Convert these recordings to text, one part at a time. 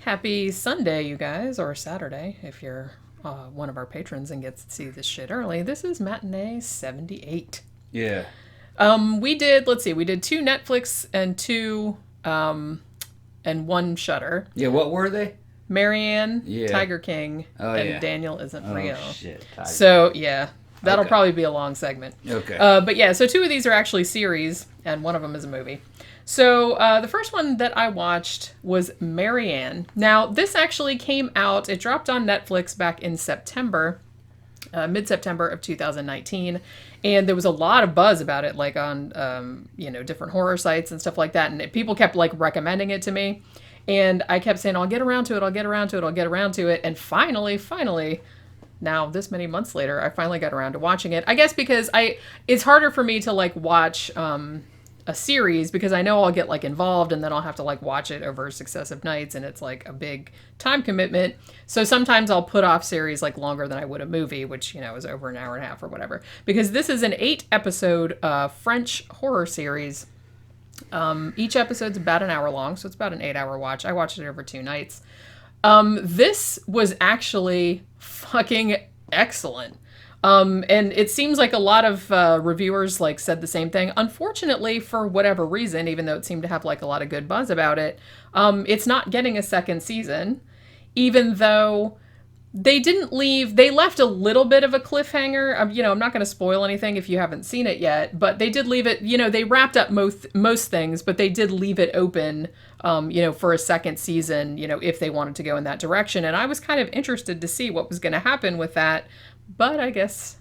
Happy Sunday, you guys, or Saturday if you're one of our patrons and gets to see this shit early. This is Matinee 78. Yeah. We did 2 Netflix and one Shudder. Yeah, what were they? Marianne, Yeah. Tiger King, and yeah. Daniel Isn't Real. Oh, shit. Tiger. So, yeah, that'll Okay. probably be a long segment. Okay. But yeah, so 2 of these are actually series, and one of them is a movie. So the first one that I watched was Marianne. Now, this actually came out, it dropped on Netflix back in September, mid-September of 2019, and there was a lot of buzz about it, like on, different horror sites and stuff like that, and people kept, like, recommending it to me, and I kept saying, I'll get around to it, and finally, now this many months later, I finally got around to watching it. I guess because it's harder for me to, like, watch a series because I know I'll get, like, involved and then I'll have to, like, watch it over successive nights, and it's, like, a big time commitment. So sometimes I'll put off series, like, longer than I would a movie, which, is over an hour and a half or whatever. Because this is an 8-episode French horror series. Each episode's about an hour long, so it's about an 8-hour watch. I watched it over 2 nights. This was actually fucking excellent. And it seems like a lot of reviewers like said the same thing. Unfortunately, for whatever reason, even though it seemed to have like a lot of good buzz about it, it's not getting a second season, even though they left a little bit of a cliffhanger. I'm not going to spoil anything if you haven't seen it yet, but they did leave it, they wrapped up most things, but they did leave it open, for a second season, if they wanted to go in that direction. And I was kind of interested to see what was going to happen with that. But I guess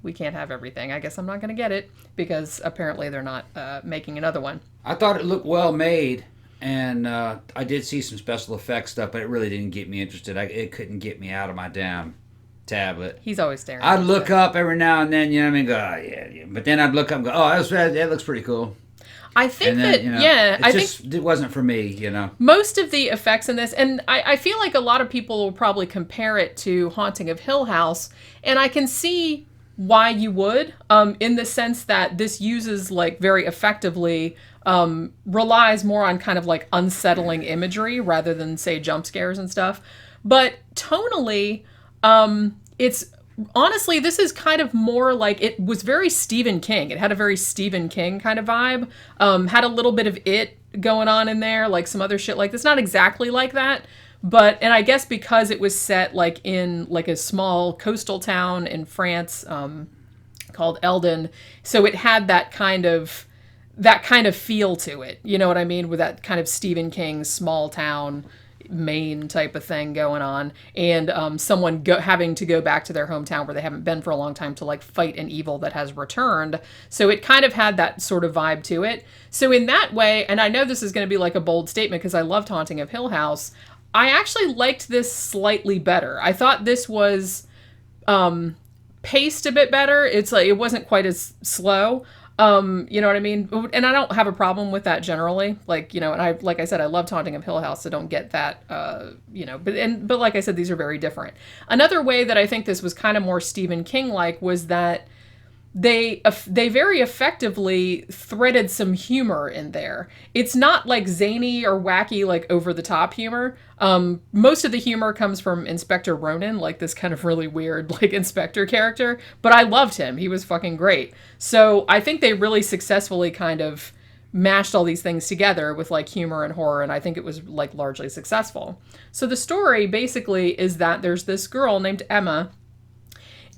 we can't have everything. I guess I'm not going to get it because apparently they're not making another one. I thought it looked well made, and I did see some special effects stuff, but it really didn't get me interested. It couldn't get me out of my damn tablet. He's always staring. I'd look up every now and then, go, oh, yeah. But then I'd look up and go, oh, that looks pretty cool. I think it wasn't for me, Most of the effects in this, and I feel like a lot of people will probably compare it to Haunting of Hill House, and I can see why you would, in the sense that this uses, like, very effectively, relies more on kind of, like, unsettling imagery rather than, say, jump scares and stuff. But tonally, it's... Honestly, this is kind of more like, it was very Stephen King. It had a very Stephen King kind of vibe. Had a little bit of It going on in there, like some other shit like this. Not exactly like that, and I guess because it was set like in like a small coastal town in France called Eldon, so it had that kind of feel to it. You know what I mean? With that kind of Stephen King small town Maine type of thing going on, and someone having to go back to their hometown where they haven't been for a long time to like fight an evil that has returned. So it kind of had that sort of vibe to it. So in that way, and I know this is going to be like a bold statement because I loved Haunting of Hill House, I actually liked this slightly better. I thought this was paced a bit better. It's like it wasn't quite as slow. You know what I mean? And I don't have a problem with that generally. Like, and like I said, I loved Haunting of Hill House, so don't get that, but like I said, these are very different. Another way that I think this was kind of more Stephen King-like was that they very effectively threaded some humor in there. It's not like zany or wacky, like over the top humor. Most of the humor comes from Inspector Ronan, like this kind of really weird, like inspector character, but I loved him. He was fucking great. So I think they really successfully kind of mashed all these things together with like humor and horror, and I think it was like largely successful. So the story basically is that there's this girl named Emma,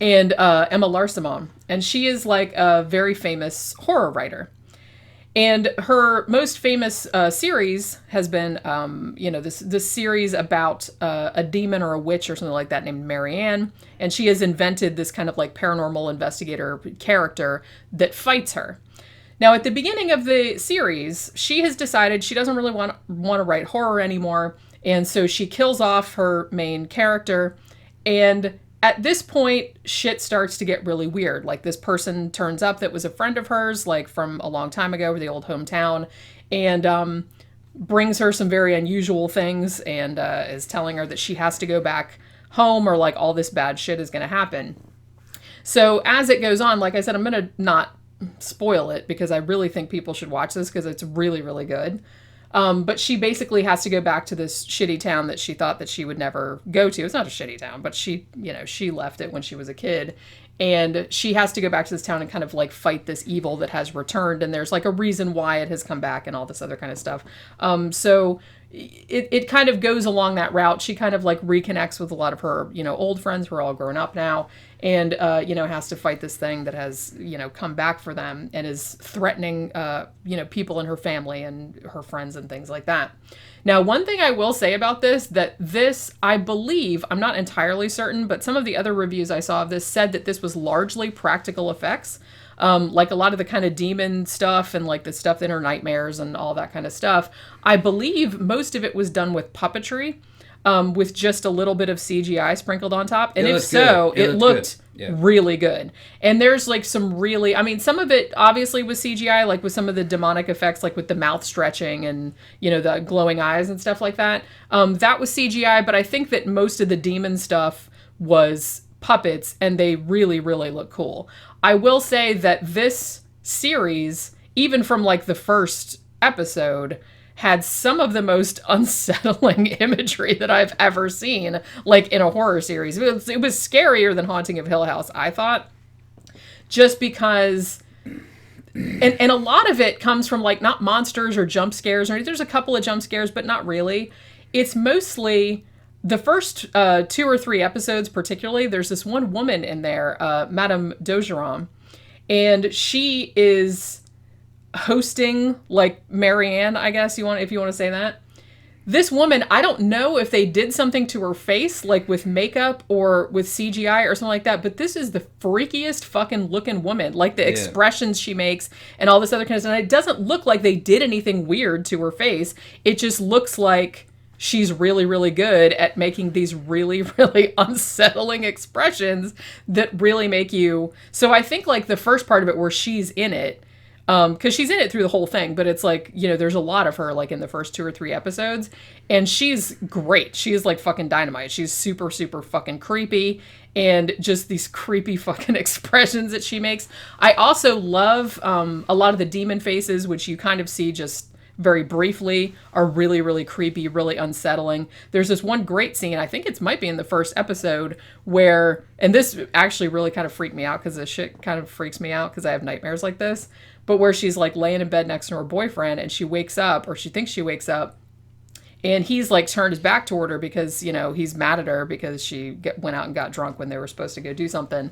and Emma Larsimon, and she is like a very famous horror writer. And her most famous series has been, this series about a demon or a witch or something like that named Marianne, and she has invented this kind of like paranormal investigator character that fights her. Now, at the beginning of the series, she has decided she doesn't really want to write horror anymore, and so she kills off her main character, and at this point, shit starts to get really weird. Like, this person turns up that was a friend of hers, like, from a long time ago, the old hometown, and brings her some very unusual things, and is telling her that she has to go back home or, like, all this bad shit is going to happen. So, as it goes on, like I said, I'm going to not spoil it, because I really think people should watch this, because it's really, really good. But she basically has to go back to this shitty town that she thought that she would never go to. It's not a shitty town, but she left it when she was a kid. And she has to go back to this town and kind of like fight this evil that has returned. And there's like a reason why it has come back and all this other kind of stuff. So it kind of goes along that route. She kind of like reconnects with a lot of her, old friends who are all grown up now. And, has to fight this thing that has, come back for them and is threatening, people in her family and her friends and things like that. Now, one thing I will say about this, I believe, I'm not entirely certain, but some of the other reviews I saw of this said that this was largely practical effects. Like a lot of the kind of demon stuff and like the stuff in her nightmares and all that kind of stuff. I believe most of it was done with puppetry. With just a little bit of CGI sprinkled on top. And if so, it looked really good. And there's like some really, some of it obviously was CGI, like with some of the demonic effects, like with the mouth stretching and, the glowing eyes and stuff like that. That was CGI, but I think that most of the demon stuff was puppets and they really, really look cool. I will say that this series, even from like the first episode, had some of the most unsettling imagery that I've ever seen, like in a horror series. It was scarier than Haunting of Hill House, I thought, just because, and a lot of it comes from like not monsters or jump scares, or there's a couple of jump scares, but not really. It's mostly the first 2 or 3 episodes, particularly. There's this one woman in there, Madame Dogeron, and she is hosting like Marianne, I guess if you want to say that. This woman, I don't know if they did something to her face, like with makeup or with CGI or something like that, but this is the freakiest fucking looking woman. Like the expressions she makes and all this other kind of stuff. And it doesn't look like they did anything weird to her face. It just looks like she's really, really good at making these really, really unsettling expressions that really make you. So I think like the first part of it where she's in it, because she's in it through the whole thing, but it's like, there's a lot of her like in the first 2 or 3 episodes, and she's great. She is like fucking dynamite. She's super, super fucking creepy, and just these creepy fucking expressions that she makes. I also love a lot of the demon faces, which you kind of see just very briefly, are really, really creepy, really unsettling. There's this one great scene, I think it might be in the first episode, where, and this actually really kind of freaked me out because this shit kind of freaks me out because I have nightmares like this, but where she's like laying in bed next to her boyfriend and she wakes up, or she thinks she wakes up, and he's like turned his back toward her because, he's mad at her because she went out and got drunk when they were supposed to go do something.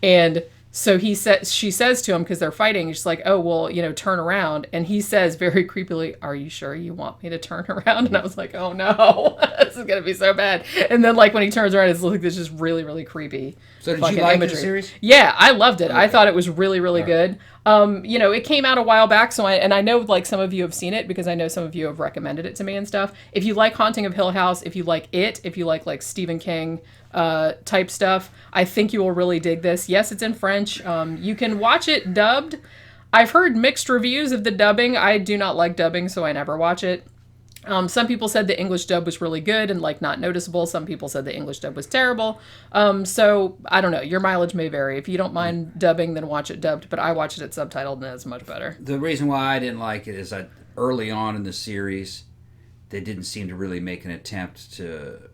And so she says to him, because they're fighting, she's like, oh, well, turn around. And he says very creepily, are you sure you want me to turn around? And I was like, oh no, this is going to be so bad. And then like when he turns around, it's like this just really, really creepy. So did you like the series? Yeah, I loved it. Okay. I thought it was really, really good. It came out a while back, so I know like some of you have seen it because I know some of you have recommended it to me and stuff. If you like Haunting of Hill House, if you like it, if you like Stephen King type stuff, I think you will really dig this. Yes, it's in French. You can watch it dubbed. I've heard mixed reviews of the dubbing. I do not like dubbing, so I never watch it. Some people said the English dub was really good and like not noticeable. Some people said the English dub was terrible. So I don't know. Your mileage may vary. If you don't mind dubbing, then watch it dubbed. But I watched it subtitled and it's much better. The reason why I didn't like it is that early on in the series, they didn't seem to really make an attempt to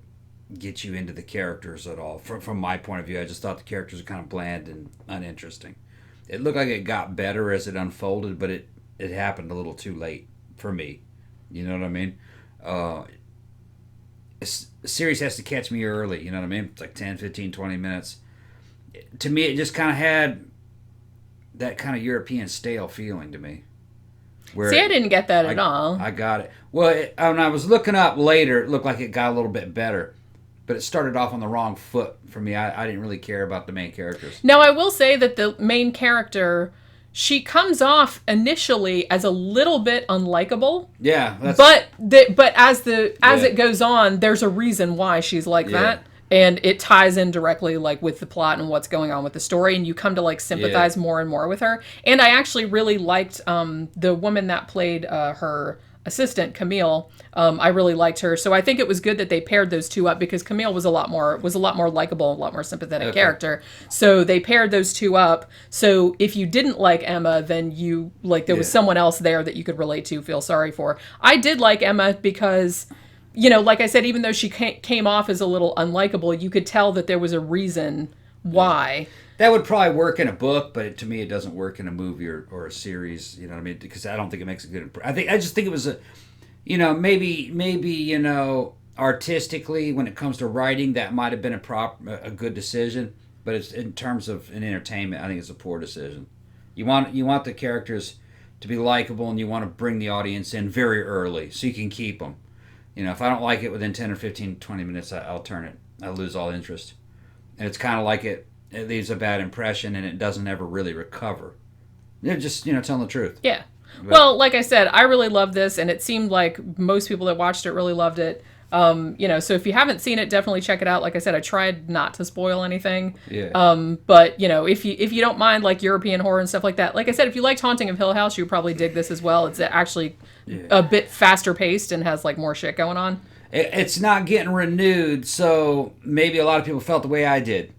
get you into the characters at all. From my point of view, I just thought the characters were kind of bland and uninteresting. It looked like it got better as it unfolded, but it happened a little too late for me. You know what I mean? A series has to catch me early, you know what I mean? It's like 10, 15, 20 minutes. To me, it just kind of had that kind of European stale feeling to me. See, I didn't get that at all. I got it. Well, when I was looking up later, it looked like it got a little bit better. But it started off on the wrong foot for me. I didn't really care about the main characters. Now, I will say that the main character, she comes off initially as a little bit unlikable. Yeah. But as it goes on, there's a reason why she's like that. And it ties in directly like with the plot and what's going on with the story, and you come to like sympathize more and more with her. And I actually really liked the woman that played her assistant, Camille. I really liked her, so I think it was good that they paired those two up because Camille was a lot more likable, a lot more sympathetic character. So they paired those two up. So if you didn't like Emma, then you there was someone else there that you could relate to, feel sorry for. I did like Emma because, like I said, even though she came off as a little unlikable, you could tell that there was a reason why. That would probably work in a book, but to me, it doesn't work in a movie or a series. You know what I mean? Because I don't think it makes a good impression. I just think it was maybe artistically, when it comes to writing, that might have been a good decision. But it's in terms of an entertainment, I think it's a poor decision. You want the characters to be likable, and you want to bring the audience in very early so you can keep them. If I don't like it within 10 or 15, 20 minutes, I'll turn it. I lose all interest. And it's kind of like it leaves a bad impression and it doesn't ever really recover. They're just, telling the truth. Yeah. Well, like I said, I really loved this, and it seemed like most people that watched it really loved it. So if you haven't seen it, definitely check it out. Like I said, I tried not to spoil anything. Yeah. But if you don't mind like European horror and stuff like that, like I said, if you liked Haunting of Hill House, you would probably dig this as well. It's actually a bit faster paced and has like more shit going on. It's not getting renewed, so maybe a lot of people felt the way I did.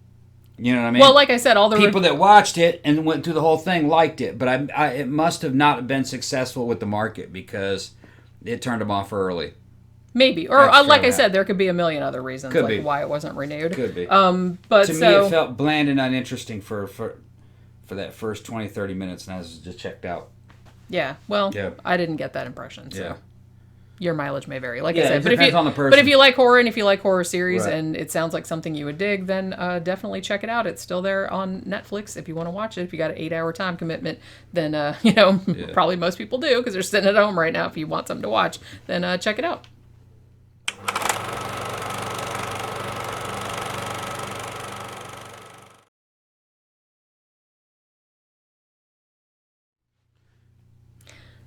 You know what I mean? Well, like I said, all the people that watched it and went through the whole thing liked it, but it must have not been successful with the market because it turned them off early. Maybe, or like I said, there could be a million other reasons why it wasn't renewed. Could be. But to me, it felt bland and uninteresting for that first 20, 30 minutes, and I was just checked out. Yeah. Well, I didn't get that impression. So. Yeah. Your mileage may vary, like I said. It depends on the person. But if you like horror and if you like horror series and it sounds like something you would dig, then definitely check it out. It's still there on Netflix if you want to watch it. If you got an 8-hour time commitment, then, probably most people do because they're sitting at home right now. If you want something to watch, then check it out.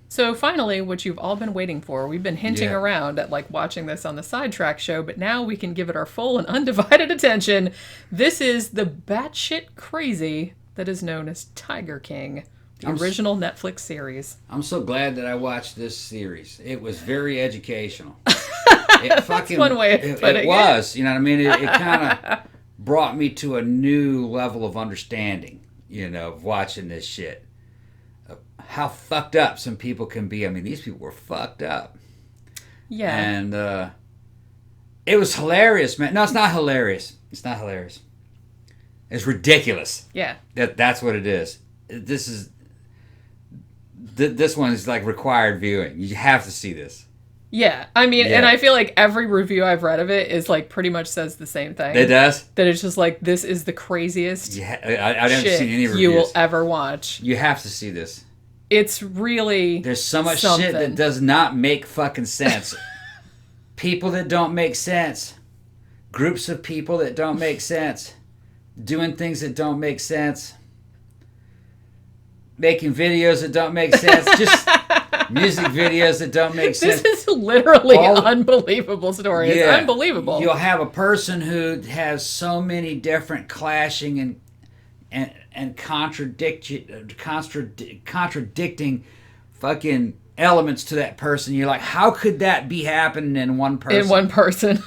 So finally, what you've all been waiting for, we've been hinting around at like watching this on the Sidetrack show, but now we can give it our full and undivided attention. This is the batshit crazy that is known as Tiger King, the original Netflix series. I'm so glad that I watched this series. It was very educational. That's one way of putting it. It was, you know what I mean? It kind of brought me to a new level of understanding, of watching this shit. How fucked up some people can be. I mean, these people were fucked up. Yeah. And it was hilarious, man. No, it's not hilarious. It's not hilarious. It's ridiculous. Yeah. That's what it is. This one is like required viewing. You have to see this. Yeah. I mean, and I feel like every review I've read of it is like pretty much says the same thing. It does? That it's just like, this is the craziest I haven't seen any reviews. you will ever watch. You have to see this. It's really There's so much something. shit that does not make fucking sense. People that don't make sense. Groups of people that don't make sense. Doing things that don't make sense. Making videos that don't make sense. Just music videos that don't make sense. This is literally an unbelievable story. It's unbelievable. You'll have a person who has so many different clashing and contradicting fucking elements to that person. You're like, how could that be happening in one person? In one person.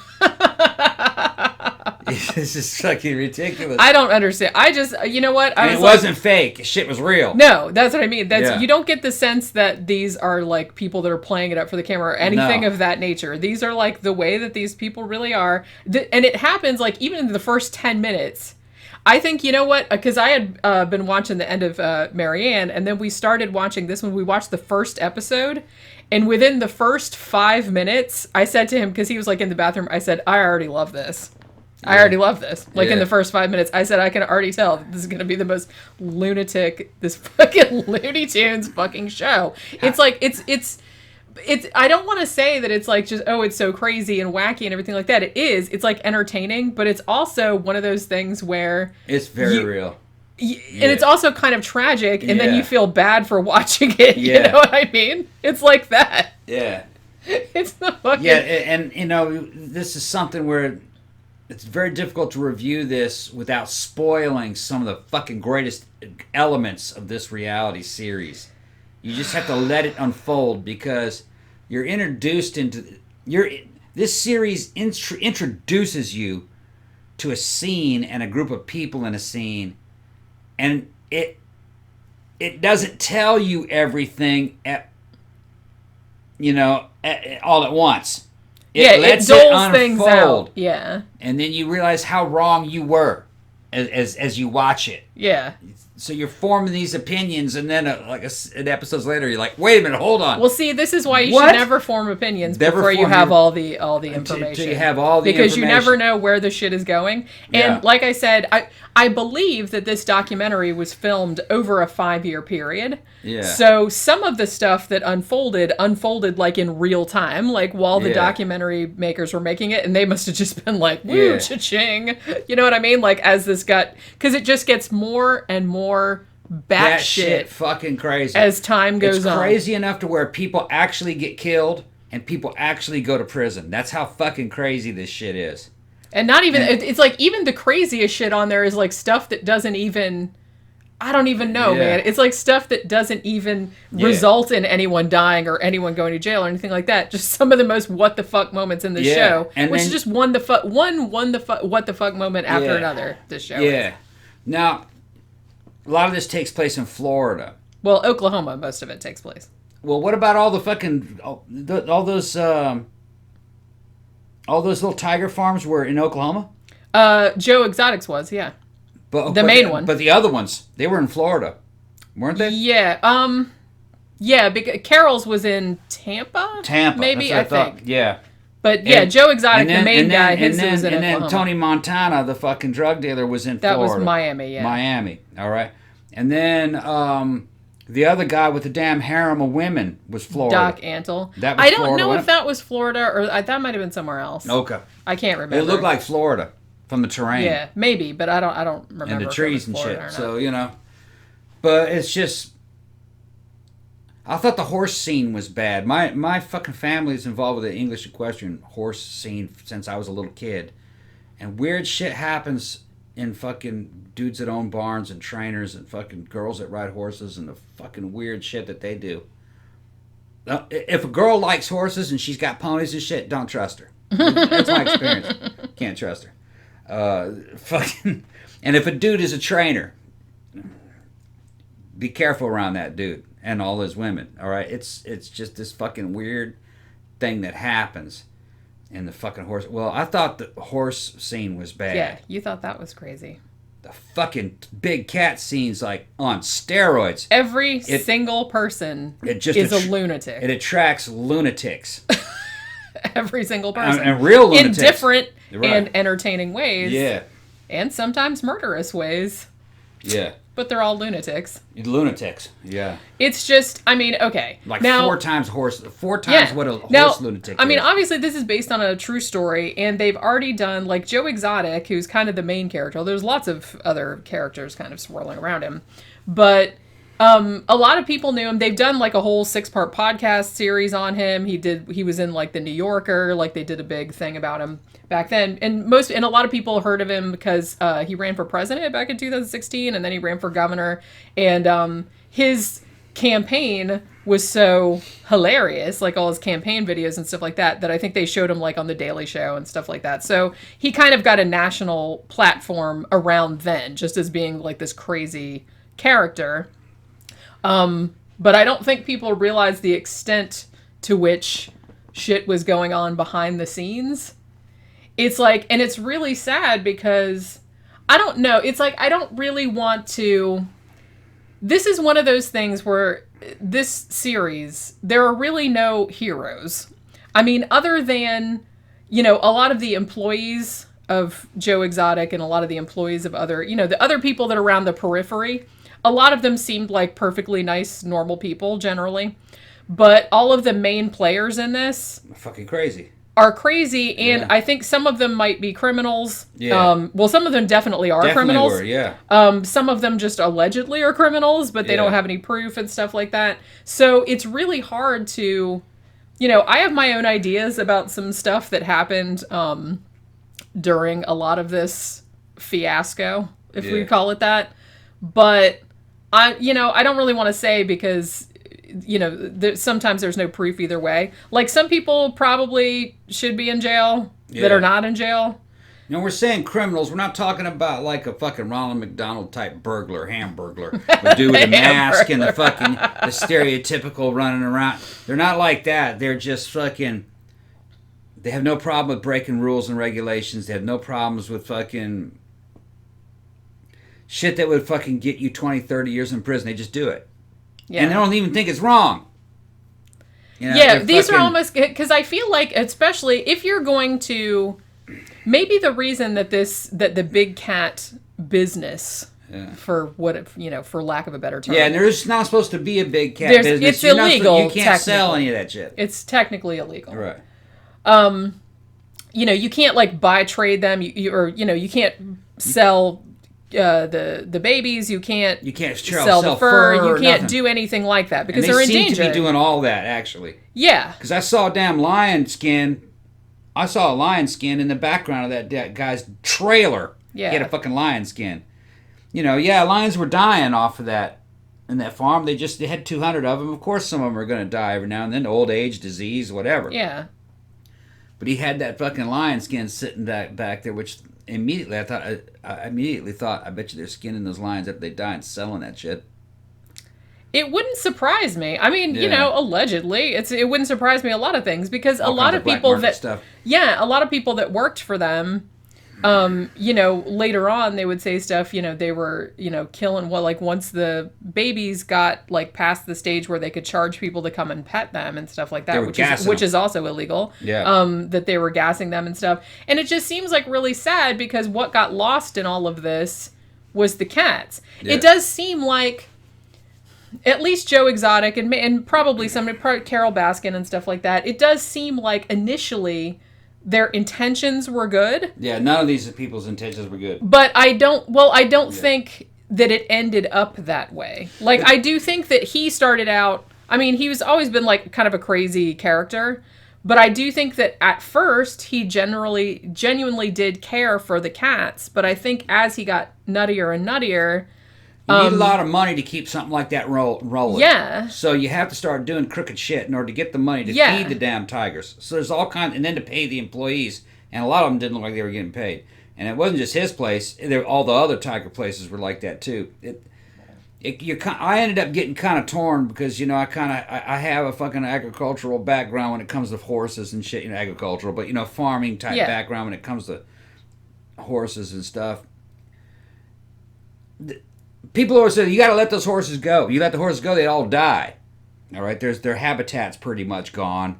This is fucking ridiculous. I don't understand. I just, you know what? It wasn't fake. Shit was real. No, that's what I mean. You don't get the sense that these are like people that are playing it up for the camera or anything of that nature. These are like the way that these people really are. And it happens like even in the first 10 minutes. I think, you know what? Because I had been watching the end of Marianne, and then we started watching this one. We watched the first episode, and within the first 5 minutes, I said to him, because he was like in the bathroom, I said, I already love this. I already love this. Like in the first 5 minutes, I said, I can already tell that this is going to be the most lunatic, this fucking Looney Tunes fucking show. It's like, it's I don't want to say that it's like just, oh, it's so crazy and wacky and everything like that. It is. It's like entertaining, but it's also one of those things where it's very real. And it's also kind of tragic, and then you feel bad for watching it. You know what I mean? It's like that. Yeah. It's the fucking... Yeah, and this is something where it's very difficult to review this without spoiling some of the fucking greatest elements of this reality series. You just have to let it unfold because you're introduced into this series introduces you to a scene and a group of people in a scene, and it doesn't tell you everything all at once. It doles things out. Yeah. And then you realize how wrong you were as you watch it. Yeah. So you're forming these opinions, and then an episodes later, you're like, "Wait a minute, hold on." Well, see, this is why you should never form opinions before you have all the information. Until you have all the because information. You never know where the shit is going. And like I said, I believe that this documentary was filmed over a 5-year period. Yeah. So some of the stuff that unfolded like in real time, like while the documentary makers were making it, and they must have just been like, "Woo, cha-ching," you know what I mean? Like as this because it just gets more and more batshit fucking crazy as time goes on. It's crazy enough to where people actually get killed and people actually go to prison. That's how fucking crazy this shit is. And not even it's like even the craziest shit on there is like stuff that doesn't even I don't even know, man. It's like stuff that doesn't even result in anyone dying or anyone going to jail or anything like that. Just some of the most what the fuck moments in the show, and which is just what the fuck moment after another. This show. Yeah. Now, a lot of this takes place in Florida. Well, Oklahoma, most of it takes place. Well, what about all the fucking all those little tiger farms were in Oklahoma? Joe Exotics was, yeah. But the main one. But the other ones, they were in Florida, weren't they? Yeah. Yeah. Because Carol's was in Tampa. Maybe I think. Yeah. But yeah, Joe Exotic, the main guy, his was in Oklahoma. And then Tony Montana, the fucking drug dealer, was in Florida. That was Miami, yeah. Miami, all right. And then the other guy with the damn harem of women was Florida. Doc Antle. That was I don't Florida, know if that was Florida or that might have been somewhere else. Okay. I can't remember. It looked like Florida from the terrain. Yeah, maybe, but I don't remember. And the trees and Florida shit. So, but it's just... I thought the horse scene was bad. My fucking family is involved with the English equestrian horse scene since I was a little kid. And weird shit happens in fucking dudes that own barns and trainers and fucking girls that ride horses and the fucking weird shit that they do. If a girl likes horses and she's got ponies and shit, don't trust her. That's my experience. Can't trust her. And if a dude is a trainer, be careful around that dude and all those women. All right, it's just this fucking weird thing that happens in the fucking horse. Well, I thought the horse scene was bad. Yeah, you thought that was crazy. The fucking big cat scene's like on steroids. Every single person is a lunatic. It attracts lunatics. Every single person. And real lunatics. In different and entertaining ways. Yeah. And sometimes murderous ways. Yeah. But they're all lunatics. Lunatics, yeah. It's just, I mean, okay. Like now, four times what a horse lunatic is. I mean, obviously this is based on a true story, and they've already done, like, Joe Exotic, who's kind of the main character. There's lots of other characters kind of swirling around him. But a lot of people knew him. They've done, like, a whole 6-part podcast series on him. He was in, like, The New Yorker. Like, they did a big thing about him back then. And a lot of people heard of him because he ran for president back in 2016, and then he ran for governor. And his campaign was so hilarious, like all his campaign videos and stuff like that, that I think they showed him, like, on The Daily Show and stuff like that. So he kind of got a national platform around then, just as being, like, this crazy character. But I don't think people realize the extent to which shit was going on behind the scenes. It's like, and it's really sad because I don't know. It's like, I don't really want to. This is one of those things where this series, there are really no heroes. I mean, other than, a lot of the employees of Joe Exotic and a lot of the employees of other, the other people that are around the periphery, a lot of them seemed like perfectly nice, normal people generally. But all of the main players in this fucking crazy. Are crazy, and I think some of them might be criminals. Yeah. Well, some of them definitely are criminals. Were, yeah. Some of them just allegedly are criminals, but they don't have any proof and stuff like that. So it's really hard to, I have my own ideas about some stuff that happened during a lot of this fiasco, if we call it that. But I don't really want to say because sometimes there's no proof either way. Like, some people probably should be in jail that are not in jail. We're saying criminals. We're not talking about like a fucking Ronald McDonald type burglar, hamburglar, with dude with a mask and the stereotypical running around. They're not like that. They're just fucking. They have no problem with breaking rules and regulations. They have no problems with fucking shit that would fucking get you 20, 30 years in prison. They just do it. Yeah. And they don't even think it's wrong. These are almost... Because I feel like, especially if you're going to... Maybe the reason that the big cat business, for for lack of a better term. Yeah, and there's not supposed to be a big cat business. It's illegal. You can't sell any of that shit. It's technically illegal. Right. You can't like buy trade them. You can't sell the babies. You can't sell the fur. You can't do anything like that because they're in danger. They seem to be doing all that actually. Yeah. Because I saw a damn lion skin. I saw a lion skin in the background of that guy's trailer. Yeah. He had a fucking lion skin. Lions were dying off of that in that farm. They had 200 of them. Of course, some of them are going to die every now and then. Old age, disease, whatever. Yeah. But he had that fucking lion skin sitting back there, which immediately I thought, I bet you they're skinning those lions after they die and selling that shit. It wouldn't surprise me. I mean, allegedly, it wouldn't surprise me a lot of things because a lot of people a lot of people that worked for them, later on they would say stuff, they were, killing once the babies got like past the stage where they could charge people to come and pet them and stuff like that, which is also illegal. Yeah. That they were gassing them and stuff. And it just seems like really sad because what got lost in all of this was the cats. Yeah. It does seem like at least Joe Exotic and probably Carol Baskin and stuff like that, it does seem like initially their intentions were good. Yeah, none of these people's intentions were good. But I don't think that it ended up that way. Like, I do think that he started out, I mean, he's always been like kind of a crazy character, but I do think that at first he genuinely did care for the cats, but I think as he got nuttier and nuttier... You need a lot of money to keep something like that rolling. Yeah. So you have to start doing crooked shit in order to get the money to feed the damn tigers. So there's all kinds, and then to pay the employees, and a lot of them didn't look like they were getting paid. And it wasn't just his place; all the other tiger places were like that too. I ended up getting kind of torn because I have a fucking agricultural background when it comes to horses and shit. Agricultural, but farming type background when it comes to horses and stuff. People always say, you got to let those horses go. You let the horses go, they all die. All right? Their habitat's pretty much gone.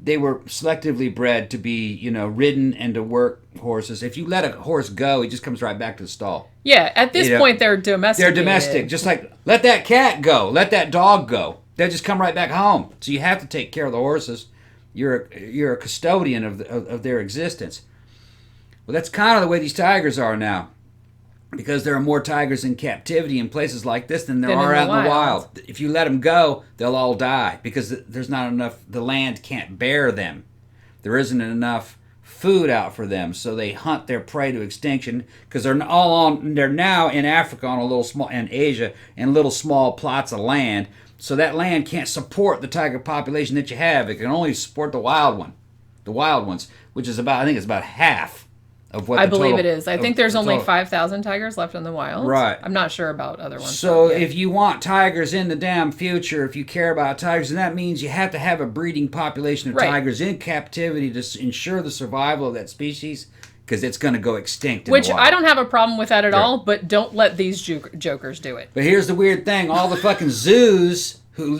They were selectively bred to be, ridden and to work horses. If you let a horse go, he just comes right back to the stall. Yeah, at this point, they're domestic. They're domestic. Just like, let that cat go. Let that dog go. They'll just come right back home. So you have to take care of the horses. You're a custodian of their existence. Well, that's kind of the way these tigers are now. Because there are more tigers in captivity in places like this than there are out in the wild. If you let them go, they'll all die because there's not enough, the land can't bear them. There isn't enough food out for them, so they hunt their prey to extinction because they're now in Africa and Asia in little small plots of land. So that land can't support the tiger population that you have. It can only support the wild ones, which is I think it's about half. I believe it is. I think there's only 5,000 tigers left in the wild. Right. I'm not sure about other ones. So if you want tigers in the damn future, if you care about tigers, then that means you have to have a breeding population of tigers in captivity to ensure the survival of that species, because it's going to go extinct in the wild. I don't have a problem with that at all, but don't let these jokers do it. But here's the weird thing. All the fucking zoos who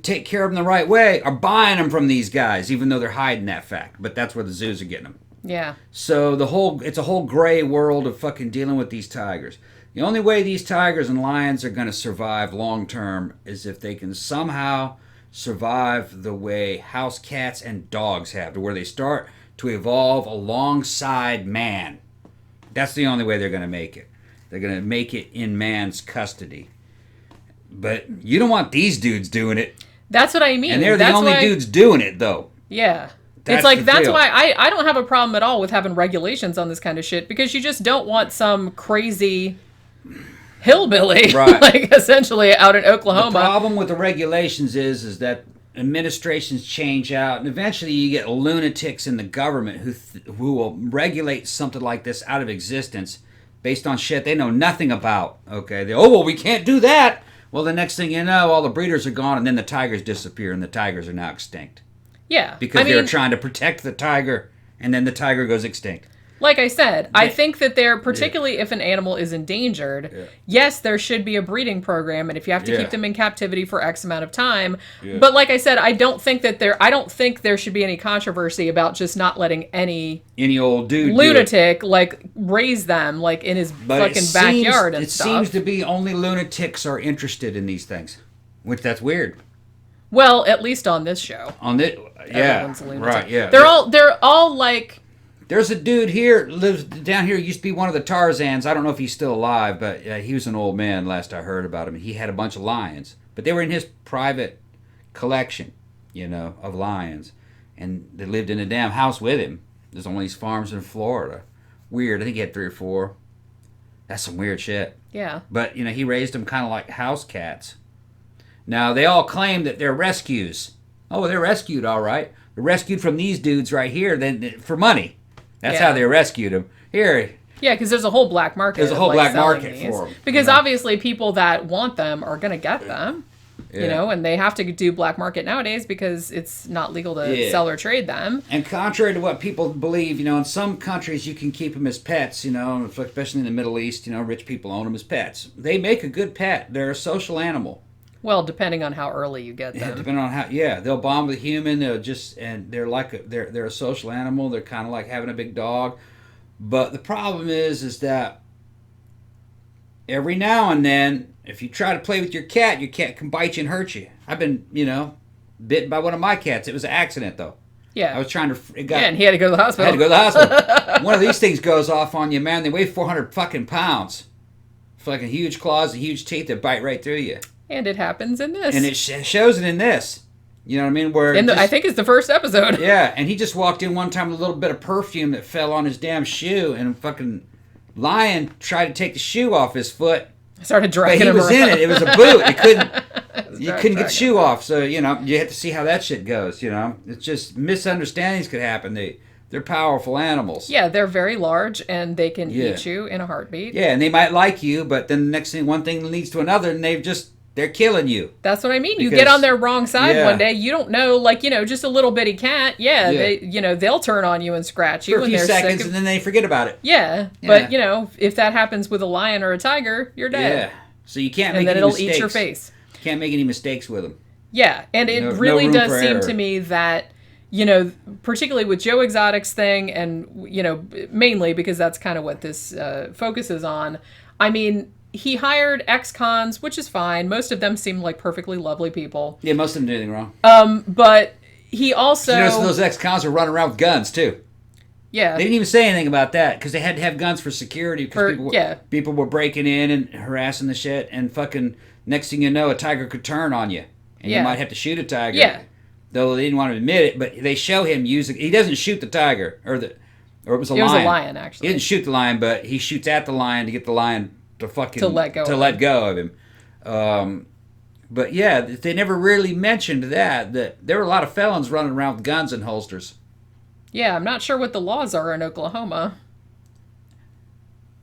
take care of them the right way are buying them from these guys, even though they're hiding that fact. But that's where the zoos are getting them. Yeah. So it's a whole gray world of fucking dealing with these tigers. The only way these tigers and lions are going to survive long term is if they can somehow survive the way house cats and dogs have, to where they start to evolve alongside man. That's the only way they're going to make it. They're going to make it in man's custody. But you don't want these dudes doing it. That's what I mean. And they're the only dudes doing it, though. Yeah. That's why I don't have a problem at all with having regulations on this kind of shit, because you just don't want some crazy hillbilly, Right. like essentially out in Oklahoma. The problem with the regulations is that administrations change out, and eventually you get lunatics in the government who will regulate something like this out of existence based on shit they know nothing about. Okay, we can't do that. Well, the next thing you know, all the breeders are gone, and then the tigers disappear, and the tigers are now extinct. Yeah, Because they're trying to protect the tiger, and then the tiger goes extinct. Like I said, I think that there, particularly if an animal is endangered, yes, there should be a breeding program, and if you have to keep them in captivity for X amount of time. But like I said, I don't think there should be any controversy about just not letting any old dude lunatic like raise them like in his fucking backyard and stuff. It seems to be only lunatics are interested in these things, which that's weird. Well, at least on this show. Everyone's a lunatic. Right, yeah. They're all like. There's a dude here, lives down here, used to be one of the Tarzans. I don't know if he's still alive, but he was an old man last I heard about him. He had a bunch of lions, but they were in his private collection, of lions. And they lived in a damn house with him. There's only these farms in Florida. Weird. I think he had 3 or 4. That's some weird shit. Yeah. But, he raised them kind of like house cats. Now, they all claim that they're rescues. Oh, they're rescued, all right. They're rescued from these dudes right here for money. That's how they rescued him. Here. Yeah, because there's a whole black market. There's a whole black market for them. Because obviously people that want them are going to get them, and they have to do black market nowadays because it's not legal to sell or trade them. And contrary to what people believe, in some countries you can keep them as pets, especially in the Middle East, rich people own them as pets. They make a good pet. They're a social animal. Well, depending on how early you get them. Yeah, depending on how. Yeah, they'll bond with a human. They're like they're a social animal. They're kind of like having a big dog. But the problem is that every now and then, if you try to play with your cat can bite you and hurt you. I've been, bitten by one of my cats. It was an accident though. Yeah. I was trying to. And he had to go to the hospital. I had to go to the hospital. One of these things goes off on you, man. They weigh 400 fucking pounds. Fucking huge claws and huge teeth that bite right through you. And it happens in this. And it shows it in this. You know what I mean? Where I think it's the first episode. Yeah, and he just walked in one time with a little bit of perfume that fell on his damn shoe, and a fucking lion tried to take the shoe off his foot. Started dragging him around. But he was in it. It was a boot. You couldn't get the shoe off. So, you have to see how that shit goes, It's just misunderstandings could happen. They're powerful animals. Yeah, they're very large, and they can eat you in a heartbeat. Yeah, and they might like you, but then the next thing, one thing leads to another, and they're killing you. That's what I mean. You get on their wrong side one day. You don't know, just a little bitty cat. Yeah. They'll turn on you and scratch you. For a few seconds, and then they forget about it. Yeah. But, if that happens with a lion or a tiger, you're dead. Yeah. So you can't make any mistakes. And then it'll eat your face. You can't make any mistakes with them. Yeah. And it really does seem to me that, particularly with Joe Exotic's thing, and, mainly because that's kind of what this focuses on. I mean, he hired ex-cons, which is fine. Most of them seem like perfectly lovely people. Yeah, most of them did anything wrong. But he also... You notice those ex-cons are running around with guns, too. Yeah. They didn't even say anything about that, because they had to have guns for security, because people were breaking in and harassing the shit, and fucking, next thing you know, a tiger could turn on you. And you might have to shoot a tiger. Yeah. Though they didn't want to admit it, but they show him using... He doesn't shoot the tiger, or it was a lion. It was a lion, actually. He didn't shoot the lion, but he shoots at the lion to get the lion... to let go of him. But yeah, they never really mentioned that there were a lot of felons running around with guns and holsters. Yeah, I'm not sure what the laws are in Oklahoma.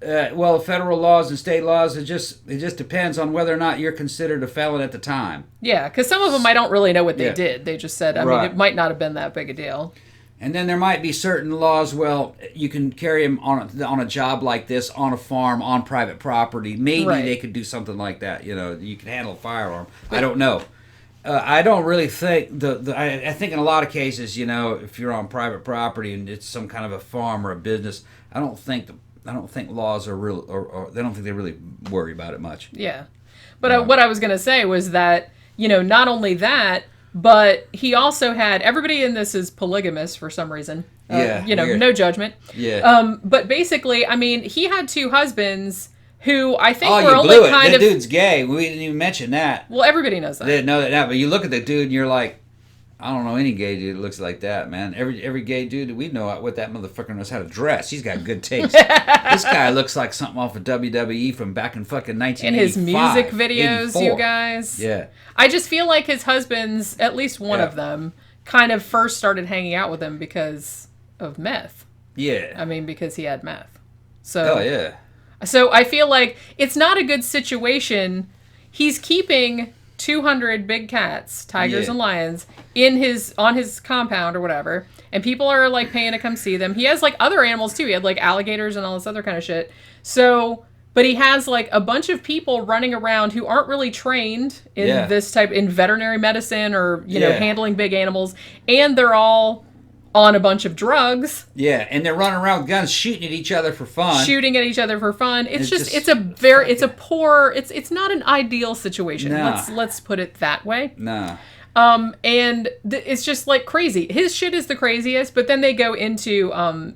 Well, federal laws and state laws, it just depends on whether or not you're considered a felon at the time. Yeah, because some of them I don't really know what they did. They just said, I mean, it might not have been that big a deal. And then there might be certain laws, well, you can carry them on a job like this, on a farm, on private property. Maybe they could do something like that. You can handle a firearm. I don't know. I don't really think I think in a lot of cases, if you're on private property and it's some kind of a farm or a business, I don't think laws are real, or they don't think they really worry about it much. Yeah, but what I was gonna say was that not only that. But he also had, everybody in this is polygamous for some reason. No judgment. Yeah. But basically, I mean, he had 2 husbands who I think were you only blew it. kind that of... dude's gay. We didn't even mention that. Well, everybody knows that. They didn't know that now, but you look at the dude and you're like, I don't know any gay dude that looks like that, man. Every gay dude that we know what that motherfucker knows how to dress. He's got good taste. This guy looks like something off of WWE from back in fucking 1985. In his music videos, 84. you guys. Yeah. I just feel like his husbands, at least one of them, kind of first started hanging out with him because of meth. Yeah. I mean, because he had meth. So, oh, yeah. So I feel like it's not a good situation. He's keeping 200 big cats, tigers and lions, on his compound or whatever, and people are like paying to come see them. He has like other animals too. He had like alligators and all this other kind of shit. So, but he has like a bunch of people running around who aren't really trained in this type in veterinary medicine or know handling big animals, and they're all on a bunch of drugs. Yeah, and they're running around with guns shooting at each other for fun. It's not an ideal situation. No. Let's put it that way. No. And it's just like crazy. His shit is the craziest, but then they go into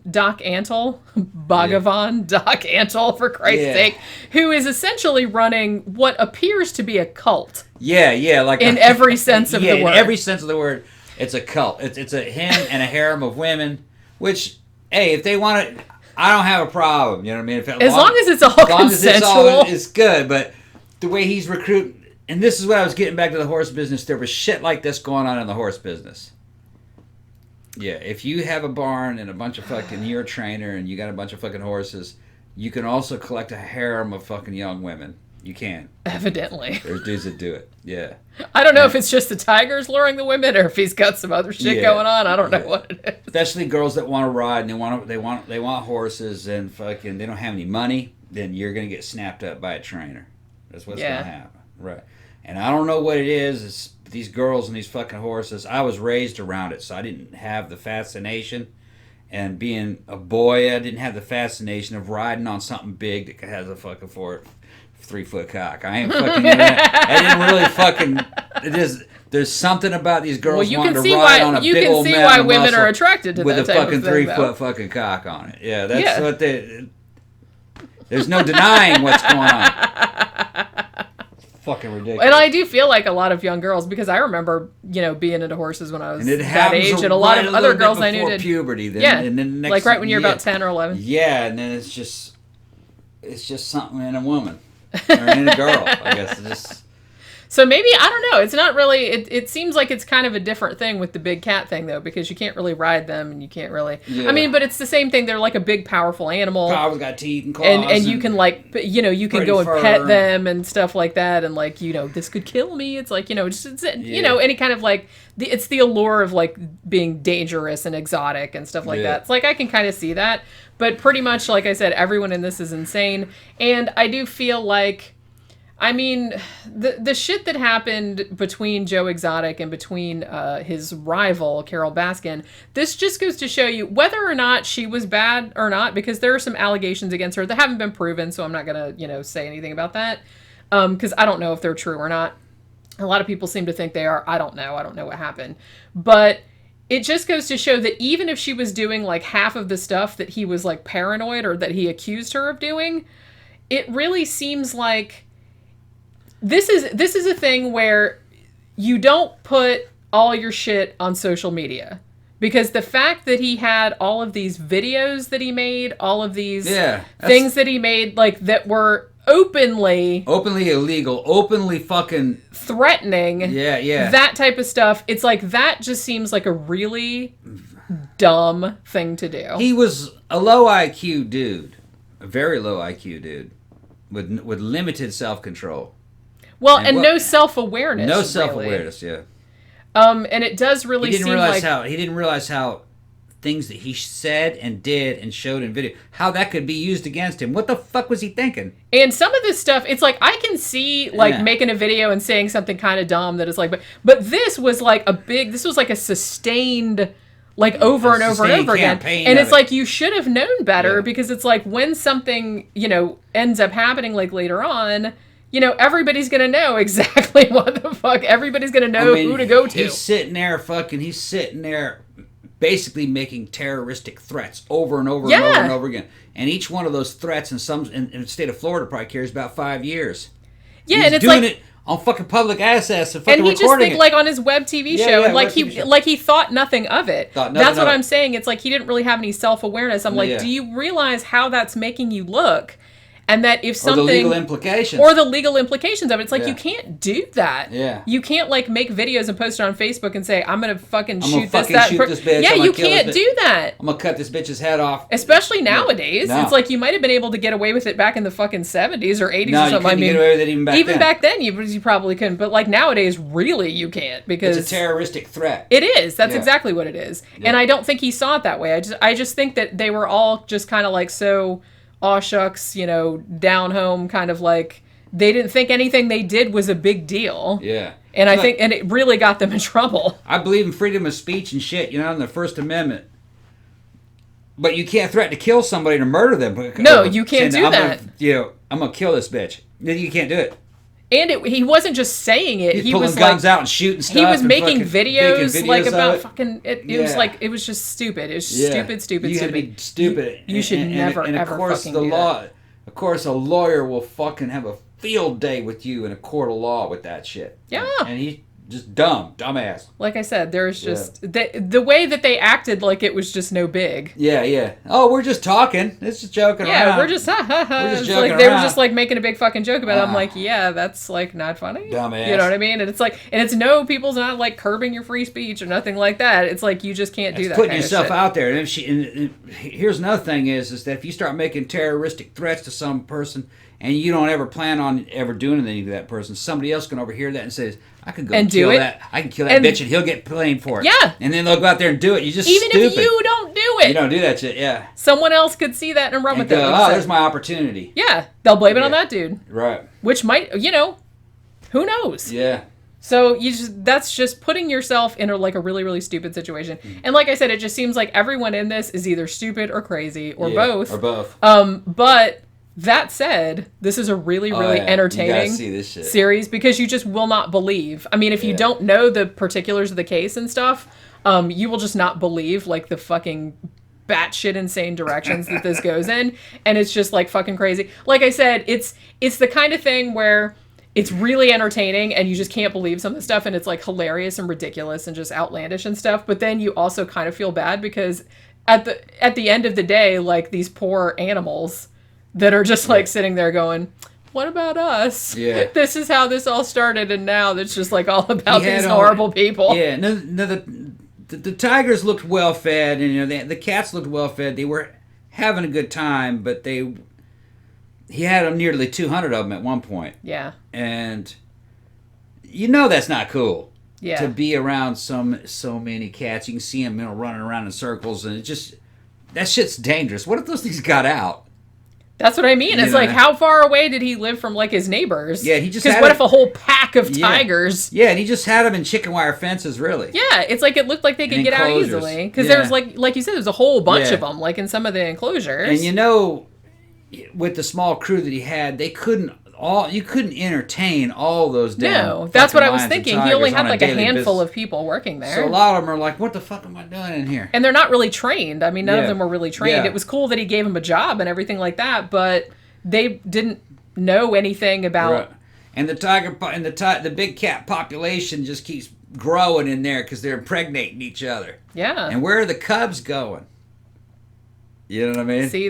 Doc Antle, Bhagavan, Doc Antle, for Christ's sake, who is essentially running what appears to be a cult. Yeah, like in every sense of the word. In every sense of the word. It's a cult. It's a him and a harem of women, which, hey, if they want it, I don't have a problem. You know what I mean? As long as it's all consensual. It's good, but the way he's recruiting, and this is what I was getting back to the horse business, there was shit like this going on in the horse business. Yeah, if you have a barn and a bunch of fucking, you're a trainer and you got a bunch of fucking horses, you can also collect a harem of fucking young women. You can. Evidently. There's dudes that do it. Yeah. I don't know if it's just the tigers luring the women or if he's got some other shit going on. I don't know what it is. Especially girls that want to ride and they want horses and fucking they don't have any money, then you're gonna get snapped up by a trainer. That's what's gonna happen. Right. And I don't know what it is. It's these girls and these fucking horses. I was raised around it, so I didn't have the fascination. And being a boy, I didn't have the fascination of riding on something big that has a fucking 3-foot cock. I ain't fucking. I didn't really fucking. It is. There's something about these girls wanting to ride on a big old man. You can see why women are attracted to with that a type fucking of thing, 3-foot fucking cock on it. Yeah, that's what they. There's no denying what's going on. Fucking ridiculous. And I do feel like a lot of young girls, because I remember, being into horses when I was that age, and a lot of other girls I knew did. Puberty, then, and then the next, like right when you're about 10 or 11. Yeah, and then it's just something in a woman or in a girl. I guess it's just. So maybe, I don't know, it's not really, it seems like it's kind of a different thing with the big cat thing, though, because you can't really ride them, and you can't really, I mean, but it's the same thing, they're like a big, powerful animal. Probably got teeth and claws. And you can, like, you can go and pet them and stuff like that, and, like, this could kill me, it's like, any kind of, like, it's the allure of, like, being dangerous and exotic and stuff like that. It's like, I can kind of see that, but pretty much, like I said, everyone in this is insane, and I do feel like, I mean, the shit that happened between Joe Exotic and between his rival, Carol Baskin, this just goes to show you whether or not she was bad or not, because there are some allegations against her that haven't been proven, so I'm not going to, say anything about that, because I don't know if they're true or not. A lot of people seem to think they are. I don't know what happened. But it just goes to show that even if she was doing, like, half of the stuff that he was, like, paranoid or that he accused her of doing, it really seems like... This is a thing where you don't put all your shit on social media, because the fact that he had all of these videos that he made, all of these things that he made, like, that were openly illegal, openly fucking threatening, that type of stuff, it's like that just seems like a really dumb thing to do. He was a low IQ dude, a very low IQ dude with limited self-control. Well, and no self-awareness. No self-awareness, really. And it does really seem like... He didn't realize how things that he said and did and showed in video, how that could be used against him. What the fuck was he thinking? And some of this stuff, it's like, I can see, like, making a video and saying something kind of dumb that is like... But this was like this was like a sustained... Like, over and over and over again. And it's like, you should have known better, because it's like, when something, ends up happening, like, later on... everybody's going to know exactly what the fuck. Everybody's going to know who to go to. He's sitting there basically making terroristic threats over and over and over and over again. And each one of those threats in the state of Florida probably carries about 5 years. Yeah, He's and it's doing like... it on fucking public access and fucking and he just recording think it. like on his web TV show, yeah, and like web TV he show. like he thought nothing of it. Thought nothing That's what of it. I'm saying. It's like he didn't really have any self-awareness. I'm like, Yeah. do you realize how that's making you look? And that if Or something... the legal implications. Or the legal implications of it. It's like, Yeah. you can't do that. Yeah. You can't, like, make videos and post it on Facebook and say, I'm going to fucking shoot this bitch. Yeah, I'm gonna you kill can't this do that. I'm gonna cut this bitch's head off. Especially nowadays. No. It's like you might have been able to get away with it back in the fucking 70s or 80s No, or you something. couldn't get away with it even back then. Even back then, you probably couldn't. But, like, nowadays, really, you can't. Because It's a terroristic threat. it is. That's Yeah. exactly what it is. Yeah. And I don't think he saw it that way. I just think that they were all just kind of like so... aw shucks, you know, down home, kind of like they didn't think anything they did was a big deal. Yeah. And I think, and it really got them in trouble. I believe in freedom of speech and shit, you know, in the First Amendment. But you can't threaten to kill somebody to murder them. No, you can't do that. I'm gonna kill this bitch. You can't do it. And he wasn't just saying it. He's He pulling was guns like, out and shooting stuff. he was and making fucking videos like of about it. fucking. It was like, it was just stupid. It was stupid. You had to be stupid. You should never and ever of course fucking the do law. that. Of course, a lawyer will fucking have a field day with you in a court of law with that shit. Yeah. And he's just dumbass. Like I said, there's just the way that they acted like it was just no big. Yeah. Oh, we're just talking. It's just joking around. Yeah, we're just ha ha ha. We're just It's joking like they were around. just like making a big fucking joke about it. I'm like, yeah, that's like not funny. Dumbass. You know what I mean? And it's like, and it's no, people's not like curbing your free speech or nothing like that. It's like you just can't do that. Putting kind yourself of shit. out there. And here's another thing is that if you start making terroristic threats to some person and you don't ever plan on ever doing anything to that person, somebody else can overhear that and says, I could go And kill do it. that. I can kill that bitch and he'll get blamed for it. Yeah. And then they'll go out there and do it. You just Even stupid. if you don't do it, You don't do that shit, yeah. someone else could see that and run And with it. go, Like you said. there's my opportunity. Yeah, they'll blame it on that dude, Right. which might, you know, who knows? Yeah. So that's just putting yourself in a really, really stupid situation. And like I said, it just seems like everyone in this is either stupid or crazy or both. Or both. But that said, this is a really, really entertaining You gotta see this shit. series because you just will not believe. I mean, if you don't know the particulars of the case and stuff, you will just not believe like the fucking batshit insane directions that this goes in. And it's just like fucking crazy. Like I said, it's the kind of thing where it's really entertaining and you just can't believe some of the stuff and it's like hilarious and ridiculous and just outlandish and stuff. But then you also kind of feel bad because at the end of the day, like these poor animals that are just like sitting there going, what about us? Yeah. This is how this all started and now it's just like all about these all- horrible people. Yeah, no, the tigers looked well fed, and you know the cats looked well fed. They were having a good time, but he had them nearly 200 of them at one point. Yeah. And you know that's not cool. Yeah. To be around so many cats, you can see them, running around in circles, and it just that shit's dangerous. What if those things got out? That's what I mean. It's know, like, how far away did he live from, like, his neighbors? Yeah, he just Because had what a- if a whole pack of tigers... Yeah, and he just had them in chicken wire fences, really. Yeah, it's like it looked like they could And get out enclosures. easily. Because Yeah. there was, like you said, there's a whole bunch Yeah. of them, like, in some of the enclosures. And you know, with the small crew that he had, you couldn't entertain all those damn No, that's what I was fucking lions and thinking. He only tigers had, on like, a daily handful basis. of people working there. So a lot of them are like, what the fuck am I doing in here? And they're not really trained. I mean, none of Yeah. them were really trained. Yeah. It was cool that he gave him a job and everything like that, but they didn't know anything about... Right. And the big cat population just keeps growing in there because they're impregnating each other. Yeah. And where are the cubs going? You know what I mean? See,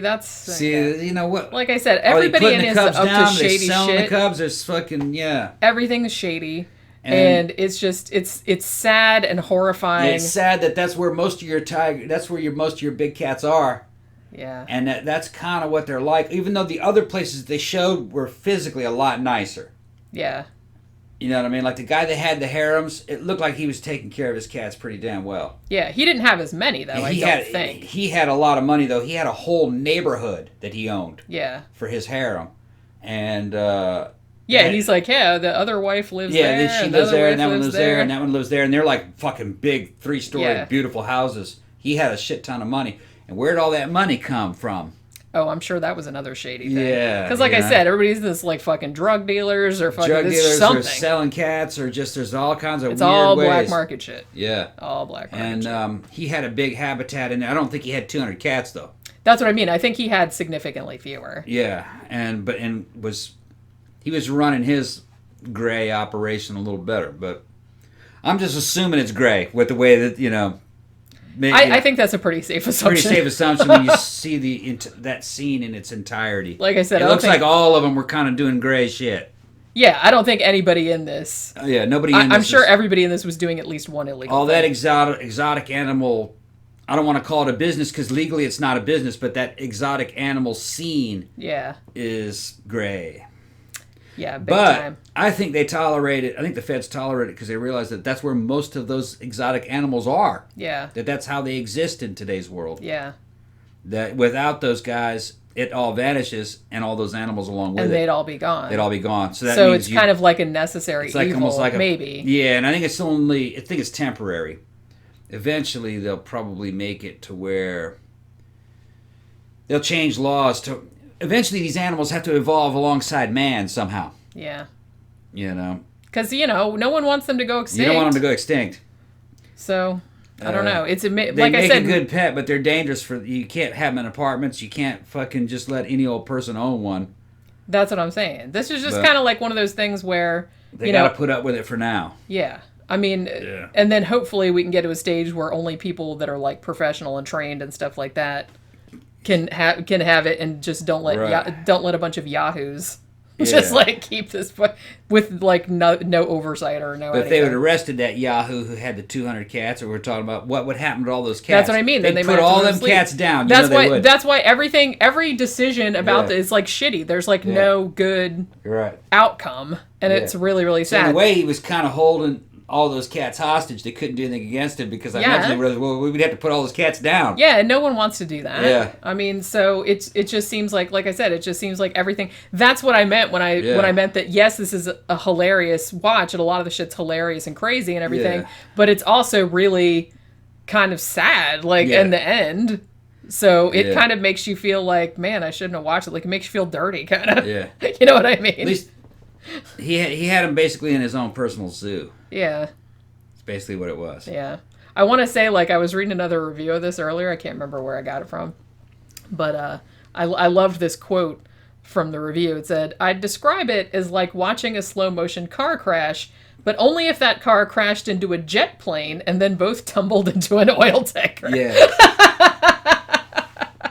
you know what? like I said, Are they everybody putting in the is cubs up down? to They're shady selling shit. the cubs. There's fucking Everything's shady. And- And it's just it's sad and horrifying. It's sad that's where most of your most of your big cats are. Yeah. And that's kind of what they're like, even though the other places they showed were physically a lot nicer. Yeah. You know what I mean? Like the guy that had the harems, it looked like he was taking care of his cats pretty damn well. Yeah, he didn't have as many though, I don't think. He had a lot of money though. He had a whole neighborhood that he owned Yeah. for his harem. And Yeah, and he's like, yeah, the other wife lives there. then she and the lives other there, wife and that one lives there, and that one lives there, and they're like fucking big 3-story Yeah. beautiful houses. He had a shit ton of money. And where'd all that money come from? Oh, I'm sure that was another shady thing. Yeah, Because like I yeah. said, everybody's this like fucking drug dealers or fucking Drug it's dealers something. or selling cats or just there's all kinds of It's weird all ways. black market shit. Yeah. All black market And shit. he had a big habitat in there. I don't think he had 200 cats though. That's what I mean. I think he had significantly fewer. Yeah, he was running his gray operation a little better. But I'm just assuming it's gray with the way that, I think that's a pretty safe assumption. Pretty safe assumption when you see that scene in its entirety. Like I said, it looks like all of them were kind of doing gray shit. Yeah, I don't think anybody in this. Nobody in this. I'm sure everybody in this was doing at least one illegal all thing. That exotic animal. I don't want to call it a business because legally it's not a business, but that exotic animal scene is gray. Yeah, big time. I think they tolerate it. I think the feds tolerate it because they realize that that's where most of those exotic animals are. Yeah. That's how they exist in today's world. Yeah. That without those guys, it all vanishes and all those animals along with it. And they'd all be gone. They'd all be gone. So it's kind of like a necessary evil, almost like maybe. Yeah, and I think it's temporary. Eventually, they'll probably make it to where they'll change laws to. Eventually, these animals have to evolve alongside man somehow. Yeah. Because no one wants them to go extinct. You don't want them to go extinct. So I don't know. It's they like make I said, a good pet, but they're dangerous for. You can't have them in apartments. You can't fucking just let any old person own one. That's what I'm saying. This is just kind of like one of those things where they got to put up with it for now. Yeah. I mean, and then hopefully we can get to a stage where only people that are like professional and trained and stuff like that can have it, and just don't let a bunch of yahoos just like keep this with like no oversight or no. But if they would have arrested that yahoo who had the 200 cats, or we're talking about what would happen to all those cats. That's what I mean. They put all them cats down. That's why every decision about this is like shitty. There's like no good outcome, and it's really, really sad. So in a way, he was kind of holding all those cats hostage. They couldn't do anything against him because I imagine they realized, well, we'd have to put all those cats down. Yeah, and no one wants to do that. Yeah. I mean, so it just seems like I said, it just seems like everything. That's what I meant when I meant that. Yes, this is a hilarious watch, and a lot of the shit's hilarious and crazy and everything. But it's also really kind of sad, in the end. So it kind of makes you feel like, man, I shouldn't have watched it. Like, it makes you feel dirty, kind of. Yeah. You know what I mean? At least he had him basically in his own personal zoo. Yeah. It's basically what it was. Yeah. I want to say, I was reading another review of this earlier. I can't remember where I got it from. But I loved this quote from the review. It said, "I'd describe it as like watching a slow-motion car crash, but only if that car crashed into a jet plane and then both tumbled into an oil tanker." Yeah.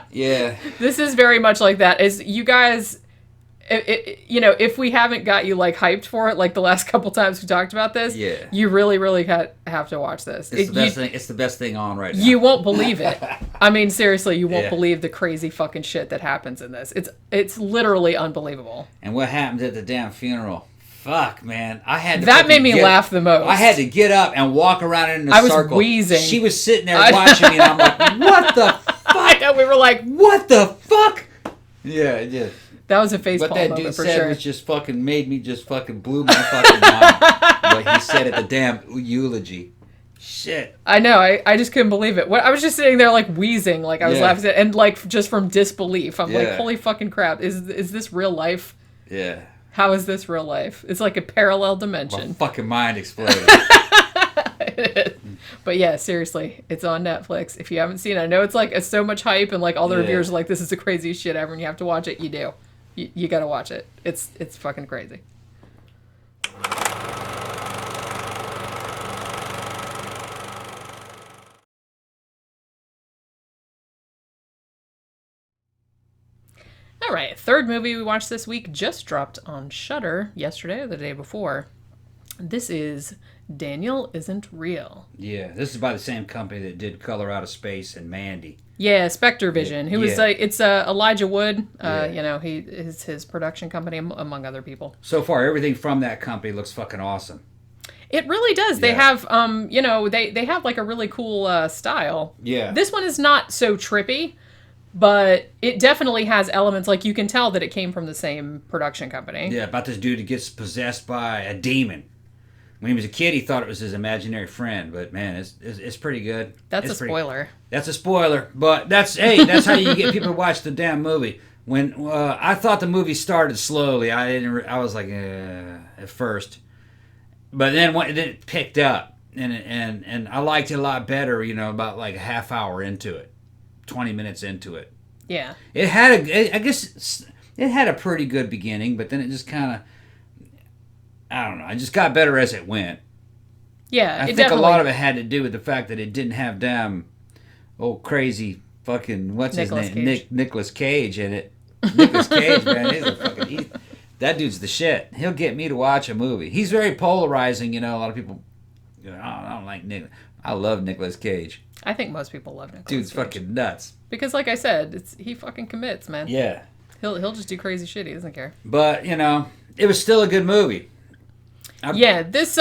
Yeah. This is very much like that. As you guys... if we haven't got you hyped for it, like the last couple times we talked about this, you really, really have to watch this. It's the best thing. It's the best thing on right now. You won't believe it. I mean, seriously, you won't believe the crazy fucking shit that happens in this. It's literally unbelievable. And what happened at the damn funeral? Fuck, man. I had to that made me laugh the most. I had to get up and walk around in a circle. I was wheezing. She was sitting there watching me, and I'm like, what the fuck? I know, we were like, what the fuck? Yeah, it did. That was a facepalm moment for sure. What that dude said was just fucking made me just fucking blew my fucking mind. What he said at the damn eulogy. Shit. I know. I just couldn't believe it. I was just sitting there wheezing, I was laughing at, and just from disbelief. I'm like, holy fucking crap! Is this real life? Yeah. How is this real life? It's like a parallel dimension. My fucking mind exploded. But yeah, seriously, it's on Netflix. If you haven't seen it, I know it's so much hype, and all the reviewers are like, this is the craziest shit ever, and you have to watch it. You do. You gotta watch it. It's fucking crazy. All right, third movie we watched this week just dropped on Shudder yesterday or the day before. This is Daniel Isn't Real. Yeah, this is by the same company that did Color Out of Space and Mandy. Yeah, Spectre Vision. Who was it's Elijah Wood. He is his production company among other people. So far, everything from that company looks fucking awesome. It really does. Yeah. They have they have a really cool style. Yeah. This one is not so trippy, but it definitely has elements you can tell that it came from the same production company. Yeah, about this dude who gets possessed by a demon. When he was a kid, he thought it was his imaginary friend, but man, it's pretty good. That's a spoiler. That's a spoiler, but that's how you get people to watch the damn movie. When I thought the movie started slowly, I was like at first, but then it picked up, and I liked it a lot better. About a half hour into it, 20 minutes into it. Yeah. It had it had a pretty good beginning, but then it just kind of. I don't know. It just got better as it went. Yeah, I think a lot of it had to do with the fact that it didn't have damn old crazy fucking what's Nicolas his name Cage. Nicolas Cage in it. Nicolas Cage, man, he's a fucking that dude's the shit. He'll get me to watch a movie. He's very polarizing, you know. A lot of people, you know, I don't like Nick. I love Nicolas Cage. I think most people love Nicolas Dude's Cage. fucking nuts. Because, like I said, he fucking commits, man. Yeah. He'll just do crazy shit. He doesn't care. But you know, it was still a good movie. This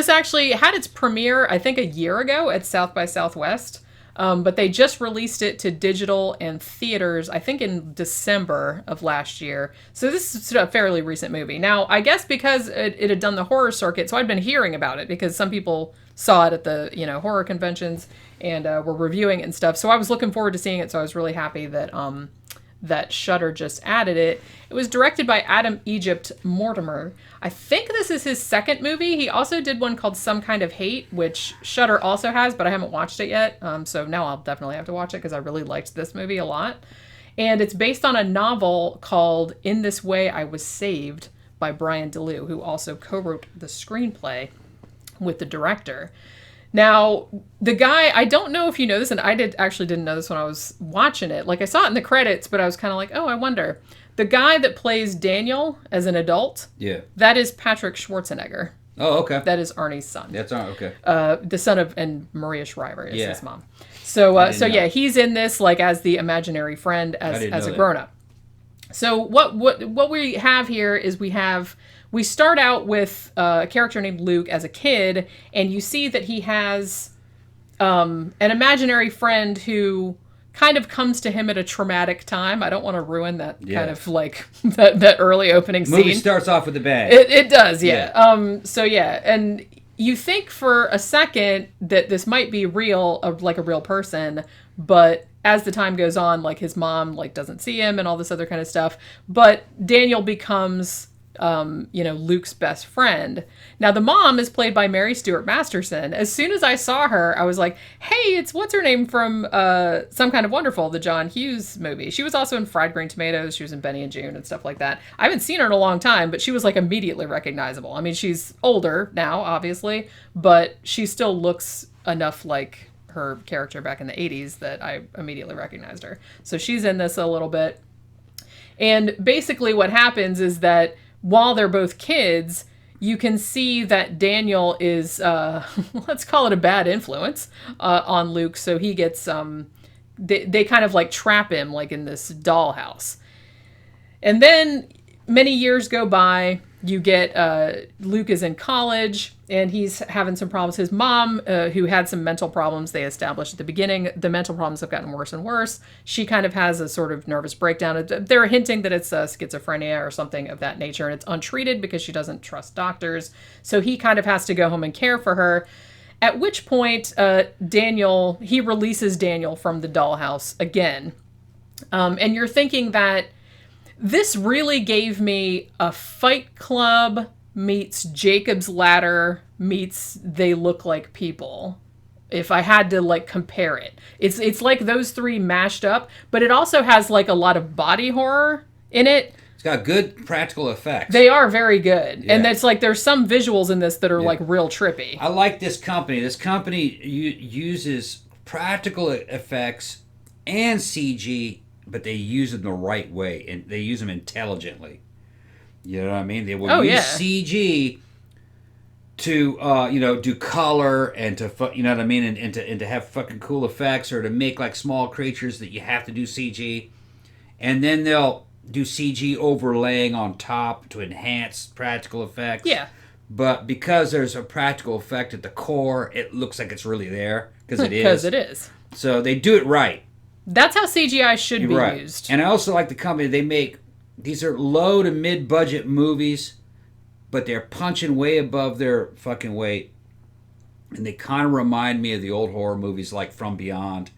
actually had its premiere, I think, a year ago at South by Southwest. But they just released it to digital and theaters, I think in December of last year. So this is a fairly recent movie. Now, I guess because it had done the horror circuit, so I'd been hearing about it because some people saw it at the, horror conventions and were reviewing it and stuff. So I was looking forward to seeing it. So I was really happy that that Shudder just added it. It was directed by Adam Egypt Mortimer. I think this is his second movie. He also did one called Some Kind of Hate, which Shudder also has, but I haven't watched it yet. So now I'll definitely have to watch it because I really liked this movie a lot. And it's based on a novel called In This Way I Was Saved by Brian DeLue, who also co-wrote the screenplay with the director. Now, the guy, I don't know if you know this, and I didn't know this when I was watching it. Like, I saw it in the credits, but I was kind of like, oh, I wonder. The guy that plays Daniel as an adult, that is Patrick Schwarzenegger. Oh, okay. That is Arnie's son. That's okay. The son of, and Maria Shriver is his mom. So he's in this, like, as the imaginary friend as a grown-up. So what we have here is we start out with a character named Luke as a kid, and you see that he has an imaginary friend who kind of comes to him at a traumatic time. I don't want to ruin that kind of like that early opening scene. Movie starts off with a bang. It does, yeah. And you think for a second that this might be real, like a real person, but as the time goes on, like his mom like doesn't see him and all this other kind of stuff. But Daniel becomes Luke's best friend. Now, the mom is played by Mary Stuart Masterson. As soon as I saw her, I was like, hey, it's what's her name from Some Kind of Wonderful, the John Hughes movie. She was also in Fried Green Tomatoes. She was in Benny and June and stuff like that. I haven't seen her in a long time, but she was like immediately recognizable. I mean, she's older now, obviously, but she still looks enough like her character back in the 80s that I immediately recognized her. So she's in this a little bit. And basically what happens is that while they're both kids, you can see that Daniel is, let's call it a bad influence on Luke. So he gets, they kind of like trap him like in this dollhouse. And then many years go by, you get Luke is in college and he's having some problems. His mom, who had some mental problems they established at the beginning, the mental problems have gotten worse and worse. She kind of has a sort of nervous breakdown. They're hinting that it's schizophrenia or something of that nature, and it's untreated because she doesn't trust doctors. So he kind of has to go home and care for her. At which point, he releases Daniel from the dollhouse again. And you're thinking that this really gave me a Fight Club meets Jacob's Ladder meets They Look Like People. If I had to like compare it, it's like those three mashed up, but it also has like a lot of body horror in it. It's got good practical effects. They are very good. Yeah. And it's like there's some visuals in this that are like real trippy. I like this company. This company uses practical effects and CG, but they use them the right way, and they use them intelligently. You know what I mean? They will use CG to, do color and to, you know what I mean? And to have fucking cool effects, or to make like small creatures that you have to do CG. And then they'll do CG overlaying on top to enhance practical effects. Yeah. But because there's a practical effect at the core, it looks like it's really there. Because it is. Because it is. So they do it right. That's how CGI should be used. And I also like the company. They make, these are low to mid-budget movies, but they're punching way above their fucking weight. And they kind of remind me of the old horror movies like From Beyond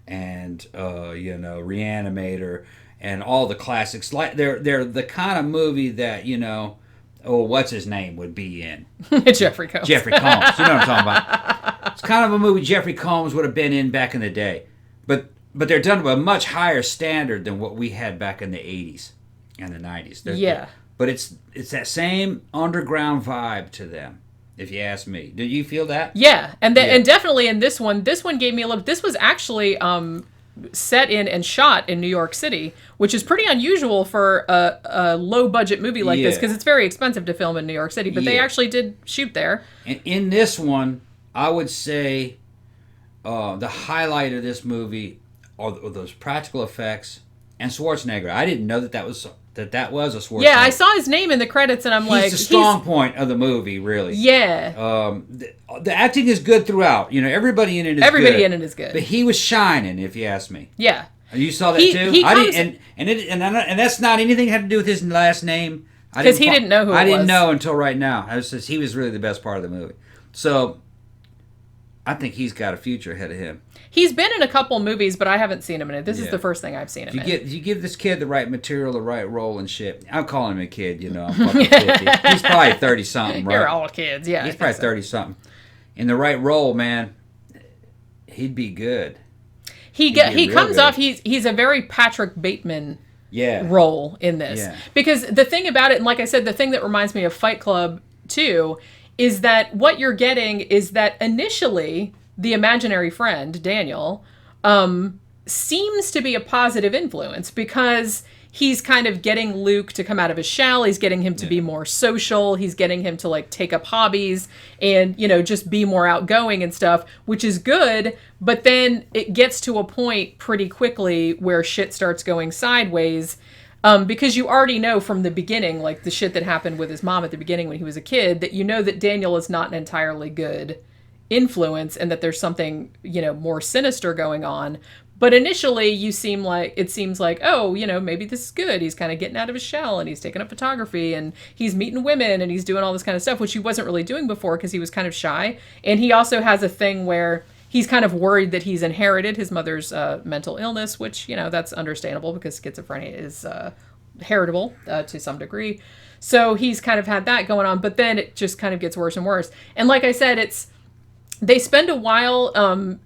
and, Reanimator and all the classics. Like they're the kind of movie that, what's his name would be in. Jeffrey Combs. Jeffrey Combs. You know what I'm talking about. It's kind of a movie Jeffrey Combs would have been in back in the day. But they're done to a much higher standard than what we had back in the 80s and the 90s. but it's that same underground vibe to them. If you ask me, did you feel that? Yeah, and definitely in this one gave me a little. This was actually set in and shot in New York City, which is pretty unusual for a low budget movie like this, because it's very expensive to film in New York City. But they actually did shoot there. And in this one, I would say the highlight of this movie are those practical effects and Schwarzenegger. I didn't know that was a Schwarzenegger. Yeah, I saw his name in the credits, and he's the strong point of the movie, really. Yeah. The acting is good throughout. Everybody in it is good. But he was shining, if you ask me. Yeah. You saw that too? I didn't, and that's not anything that had to do with his last name. Because he didn't know who it was. I didn't know until right now. He was really the best part of the movie. So, I think he's got a future ahead of him. He's been in a couple movies, but I haven't seen him in it. This is the first thing I've seen him in. You give this kid the right material, the right role and shit. I'm calling him a kid, I'm fucking 50. He's probably 30-something, right? You're all kids, yeah. He's probably 30-something. In the right role, man, he'd be good. He comes off, he's a very Patrick Bateman role in this. Yeah. Because the thing about it, and like I said, the thing that reminds me of Fight Club, too, is that what you're getting is that initially the imaginary friend, Daniel, seems to be a positive influence because he's kind of getting Luke to come out of his shell. He's getting him to be more social. He's getting him to take up hobbies and, just be more outgoing and stuff, which is good. But then it gets to a point pretty quickly where shit starts going sideways. Because you already know from the beginning, the shit that happened with his mom at the beginning when he was a kid, that that Daniel is not an entirely good influence and that there's something, more sinister going on. But initially it seems like, oh, maybe this is good. He's kind of getting out of his shell and he's taking up photography and he's meeting women and he's doing all this kind of stuff, which he wasn't really doing before because he was kind of shy. And he also has a thing where he's kind of worried that he's inherited his mother's mental illness, which, that's understandable because schizophrenia is heritable to some degree. So he's kind of had that going on, but then it just kind of gets worse and worse. And like I said, they spend a while, and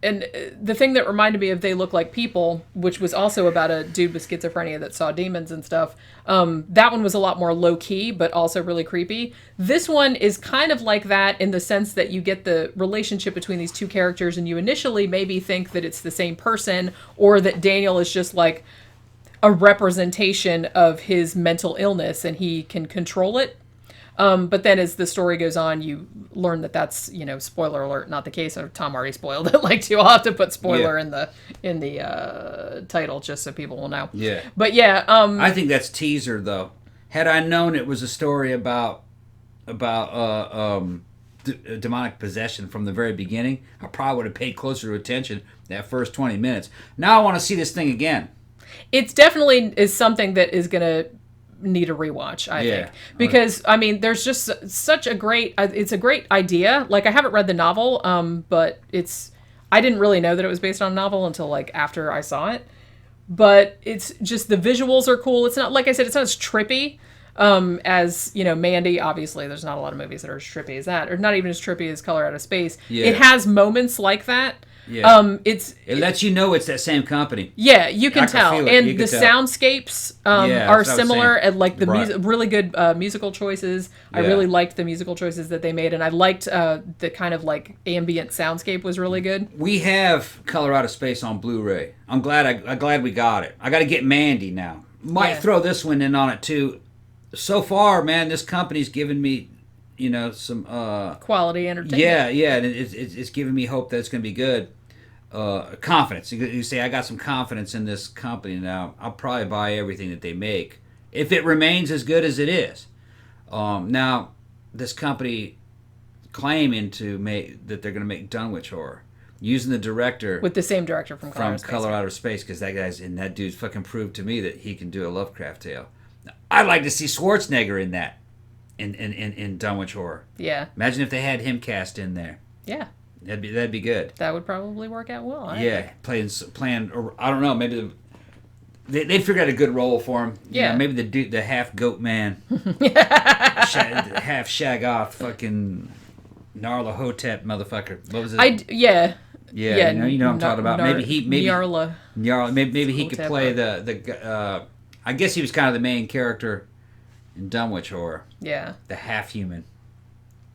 the thing that reminded me of They Look Like People, which was also about a dude with schizophrenia that saw demons and stuff, that one was a lot more low-key, but also really creepy. This one is kind of like that in the sense that you get the relationship between these two characters, and you initially maybe think that it's the same person, or that Daniel is just a representation of his mental illness, and he can control it. But then as the story goes on, you learn that that's, spoiler alert, not the case. Tom already spoiled it too. I'll have to put spoiler in the title just so people will know. Yeah. But yeah. I think that's teaser though. Had I known it was a story about demonic possession from the very beginning, I probably would have paid closer attention that first 20 minutes. Now I want to see this thing again. It's definitely is something that is going to need a rewatch, I think, because there's just such a great it's a great idea. I haven't read the novel, but I didn't really know that it was based on a novel until after I saw it. But it's just the visuals are cool. It's not, like I said, it's not as trippy as Mandy. Obviously there's not a lot of movies that are as trippy as that, or not even as trippy as Color Out of Space. It has moments like that. Yeah. It lets you know it's that same company. Yeah, you can tell. And the soundscapes are similar, and the really good musical choices. Yeah. I really liked the musical choices that they made, and I liked the kind of ambient soundscape was really good. We have Color Out of Space on Blu-ray. I'm glad we got it. I got to get Mandy now. Might throw this one in on it too. So far, man, this company's given me some quality entertainment. Yeah, and it's giving me hope that it's going to be good. Confidence. You say, I got some confidence in this company now. I'll probably buy everything that they make if it remains as good as it is. Now, this company claiming that they're going to make Dunwich Horror, using the director with the same director from Color Out of Space, because that dude's fucking proved to me that he can do a Lovecraft tale. Now, I'd like to see Schwarzenegger in that. In Dunwich Horror. Yeah. Imagine if they had him cast in there. Yeah. That'd be good. That would probably work out well. Playing. Or I don't know. Maybe they'd figure out a good role for him. Yeah. Maybe the half goat man, half Shaggoth, fucking Nyarlathotep motherfucker. What was it? Yeah. Yeah. You know what I'm talking about. Nyarla. Maybe he could play the. I guess he was kind of the main character in Dunwich horror. Yeah. The half-human.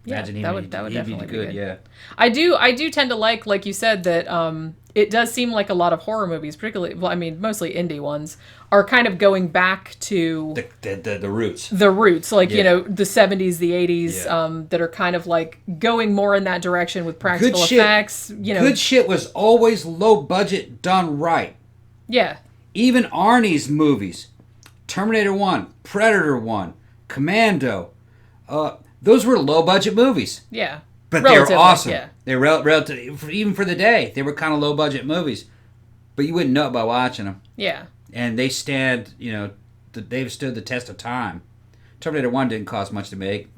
Yeah, Imagine that would definitely be good. Yeah. I do tend to like you said, that it does seem like a lot of horror movies, particularly, well, I mean, mostly indie ones, are kind of going back to the roots. The roots, like, Yeah. the 70s, the 80s, Yeah. that are kind of like going more in that direction with practical effects. Good shit was always low budget, done right. Yeah. Even Arnie's movies, Terminator 1, Predator 1, Commando, those were low budget movies. Yeah. But they were awesome. Yeah. They were relative, even for the day, they were kind of low budget movies. But you wouldn't know it by watching them. Yeah. And they stand, they've stood the test of time. Terminator 1 didn't cost much to make.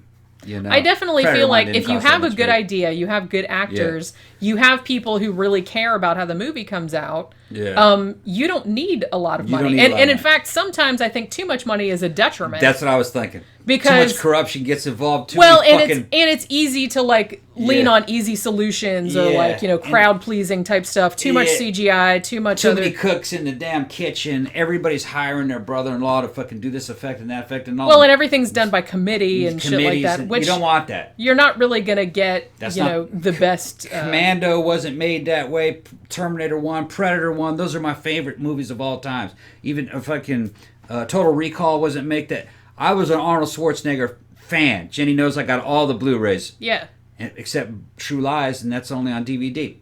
I definitely Predator feel 1 like didn't if you cost that have a much good to make. idea, you have good actors, you have people who really care about how the movie comes out, Yeah. you don't need a lot of You don't money. need a lot And of in money. fact, sometimes I think too much money is a detriment. That's what I was thinking. Because too much corruption gets involved. Too well, many and fucking... it's easy to lean Yeah. on easy solutions or Yeah. crowd pleasing type stuff. Too much Yeah. CGI, too much Too other. many cooks in the damn kitchen. Everybody's hiring their brother-in-law to fucking do this effect and that effect and all. Well, and everything's done by committee and shit like committees, that, and which you don't want that. you're not really gonna get. That's the best. Commando wasn't made that way. Terminator 1, Predator 1, those are my favorite movies of all times. Even fucking Total Recall wasn't made that. I was an Arnold Schwarzenegger fan. Jenny knows I got all the Blu-rays. Yeah. Except True Lies, and that's only on DVD.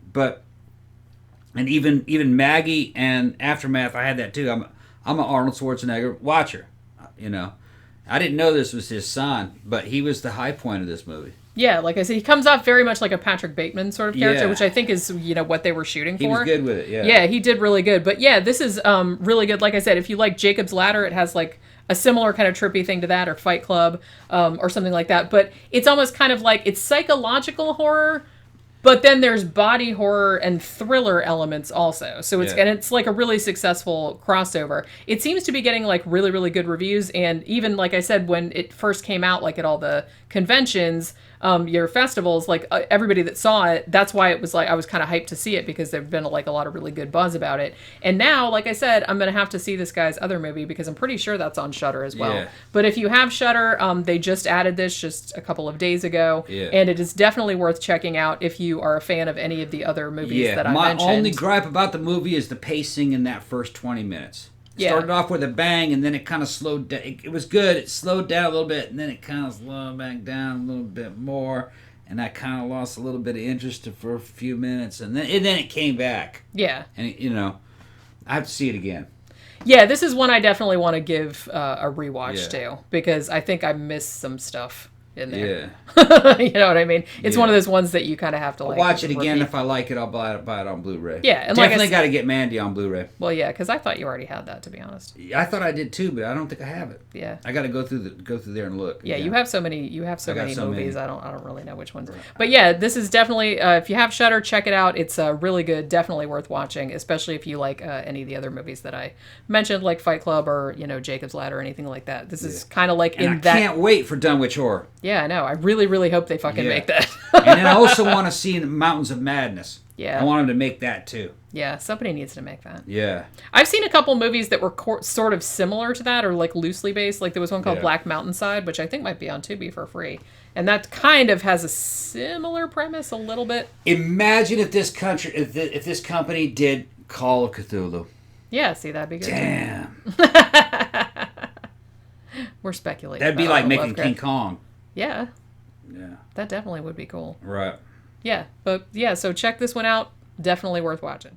And even Maggie and Aftermath, I had that too. I'm an Arnold Schwarzenegger watcher. I didn't know this was his son, but he was the high point of this movie. Yeah, like I said, he comes off very much like a Patrick Bateman sort of character, Yeah. which I think is, what they were shooting for. He was good with it, yeah. Yeah, he did really good. But yeah, this is really good. Like I said, if you like Jacob's Ladder, it has like a similar kind of trippy thing to that, or Fight Club, or something like that. But it's almost kind of like, it's psychological horror, but then there's body horror and thriller elements also. So it's like a really successful crossover. It seems to be getting like really, really good reviews. And even like I said, when it first came out, like at all the conventions, your festivals, like everybody that saw it, that's why it was like I was kind of hyped to see it, because there've been like a lot of really good buzz about it. And now, like I said, I'm gonna have to see this guy's other movie, because I'm pretty sure that's on Shudder as well. Yeah. But if you have Shudder, they just added this just a couple of days ago, Yeah. and it is definitely worth checking out if you are a fan of any of the other movies that I mentioned. My only gripe about the movie is the pacing in that first 20 minutes. Yeah. Started off with a bang, and then it kind of slowed down. It was good. It slowed down a little bit, and then it kind of slowed back down a little bit more. And I kind of lost a little bit of interest for a few minutes, and then it came back. Yeah. And I have to see it again. Yeah, this is one I definitely want to give a rewatch to, because I think I missed some stuff in there. Yeah. You know what I mean? It's one of those ones that you kind of have to I'll like watch it again. repeat. If I like it, I'll buy it on Blu-ray. Yeah, and definitely like got to get Mandy on Blu-ray. Well, yeah, because I thought you already had that, to be honest. I thought I did too, but I don't think I have it. Yeah. I got to go through there and look. Yeah, you have so many. You have so I got many so movies. many. I don't really know which ones. But yeah, this is definitely. If you have Shudder, check it out. It's really good. Definitely worth watching, especially if you like any of the other movies that I mentioned, like Fight Club or Jacob's Ladder or anything like that. This is kind of like And in that. I can't wait for Dunwich Horror. Yeah, I know. I really, really hope they fucking make that. And then I also want to see Mountains of Madness. Yeah. I want them to make that too. Yeah, somebody needs to make that. Yeah. I've seen a couple movies that were sort of similar to that, or like loosely based. Like there was one called Black Mountainside, which I think might be on Tubi for free. And that kind of has a similar premise a little bit. Imagine if this company did Call of Cthulhu. Yeah, see, that'd be good. Damn. We're speculating. That'd be about like all making Lovecraft. King Kong. Yeah, Yeah. that definitely would be cool. Right. Yeah, but yeah, so check this one out. Definitely worth watching.